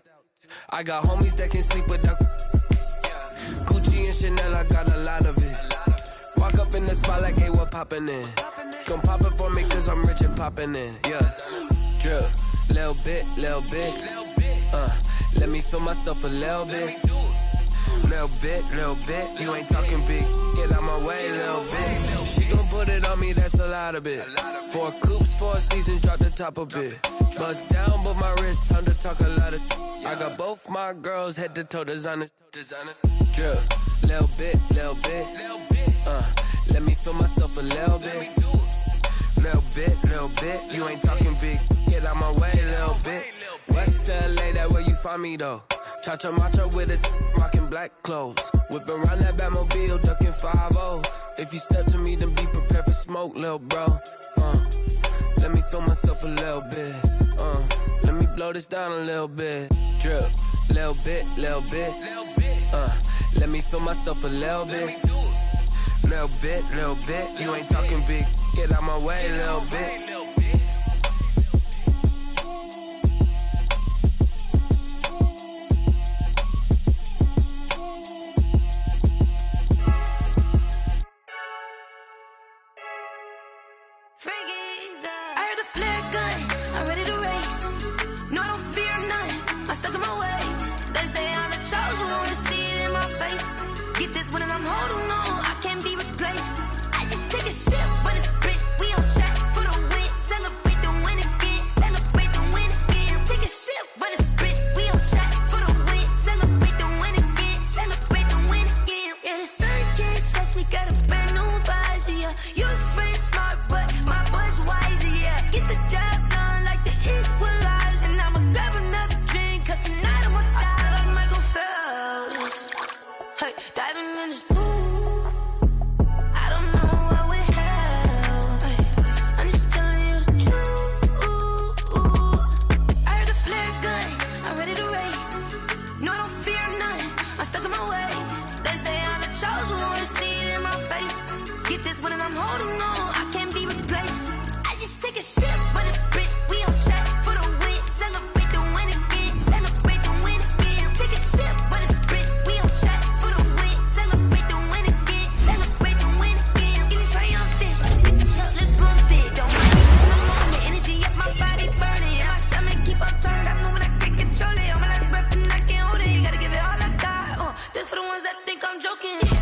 I got homies that can sleep without Gucci and Chanel, I got a lot of it. Walk up in the spot like, hey, what poppin' in? Gon' pop it for me cause I'm rich and poppin' in. Yeah, drip, little bit. Let me feel myself a little bit. Little bit. You ain't talking big. Get out my way, little bit. She gon' put it on me, that's a lot of it. 4 coops, 4 seasons, drop the top of it. Bust down, but my wrist, time to talk a lot of. I got both my girls head to toe designer. Drip, little bit. Let me feel myself a little bit. Little bit. You ain't talking big. Get out my way, little bit. West LA, that where you find me though. Cha-cha matcha with it, rockin' black clothes. Whippin' around that Batmobile, duckin' 5-0. If you step to me, then be prepared for smoke, lil' bro. Let me feel myself a little bit. Let me blow this down a little bit. Drip, little bit. Let me feel myself a little bit. Little bit. You ain't talking big. Get out my way, little bit. You're pretty smart, but my boy's wise, yeah. Get the job done like the and I'm holding on. I can't be replaced. I just take a sip, but it's spit. We on shot for the win. Celebrate the win again. Celebrate the win again. Take a sip, but it's spit. We on shot for the win. Celebrate the win again. Celebrate the win again. Get it triumphant. Let's bump it. Don't mind me, she's in the moment. Energy up my body burning. And my stomach keep up turning. Stop moving, I can't control it. On my last breath and I can't hold it. You gotta give it all I got. This for the ones that think I'm joking.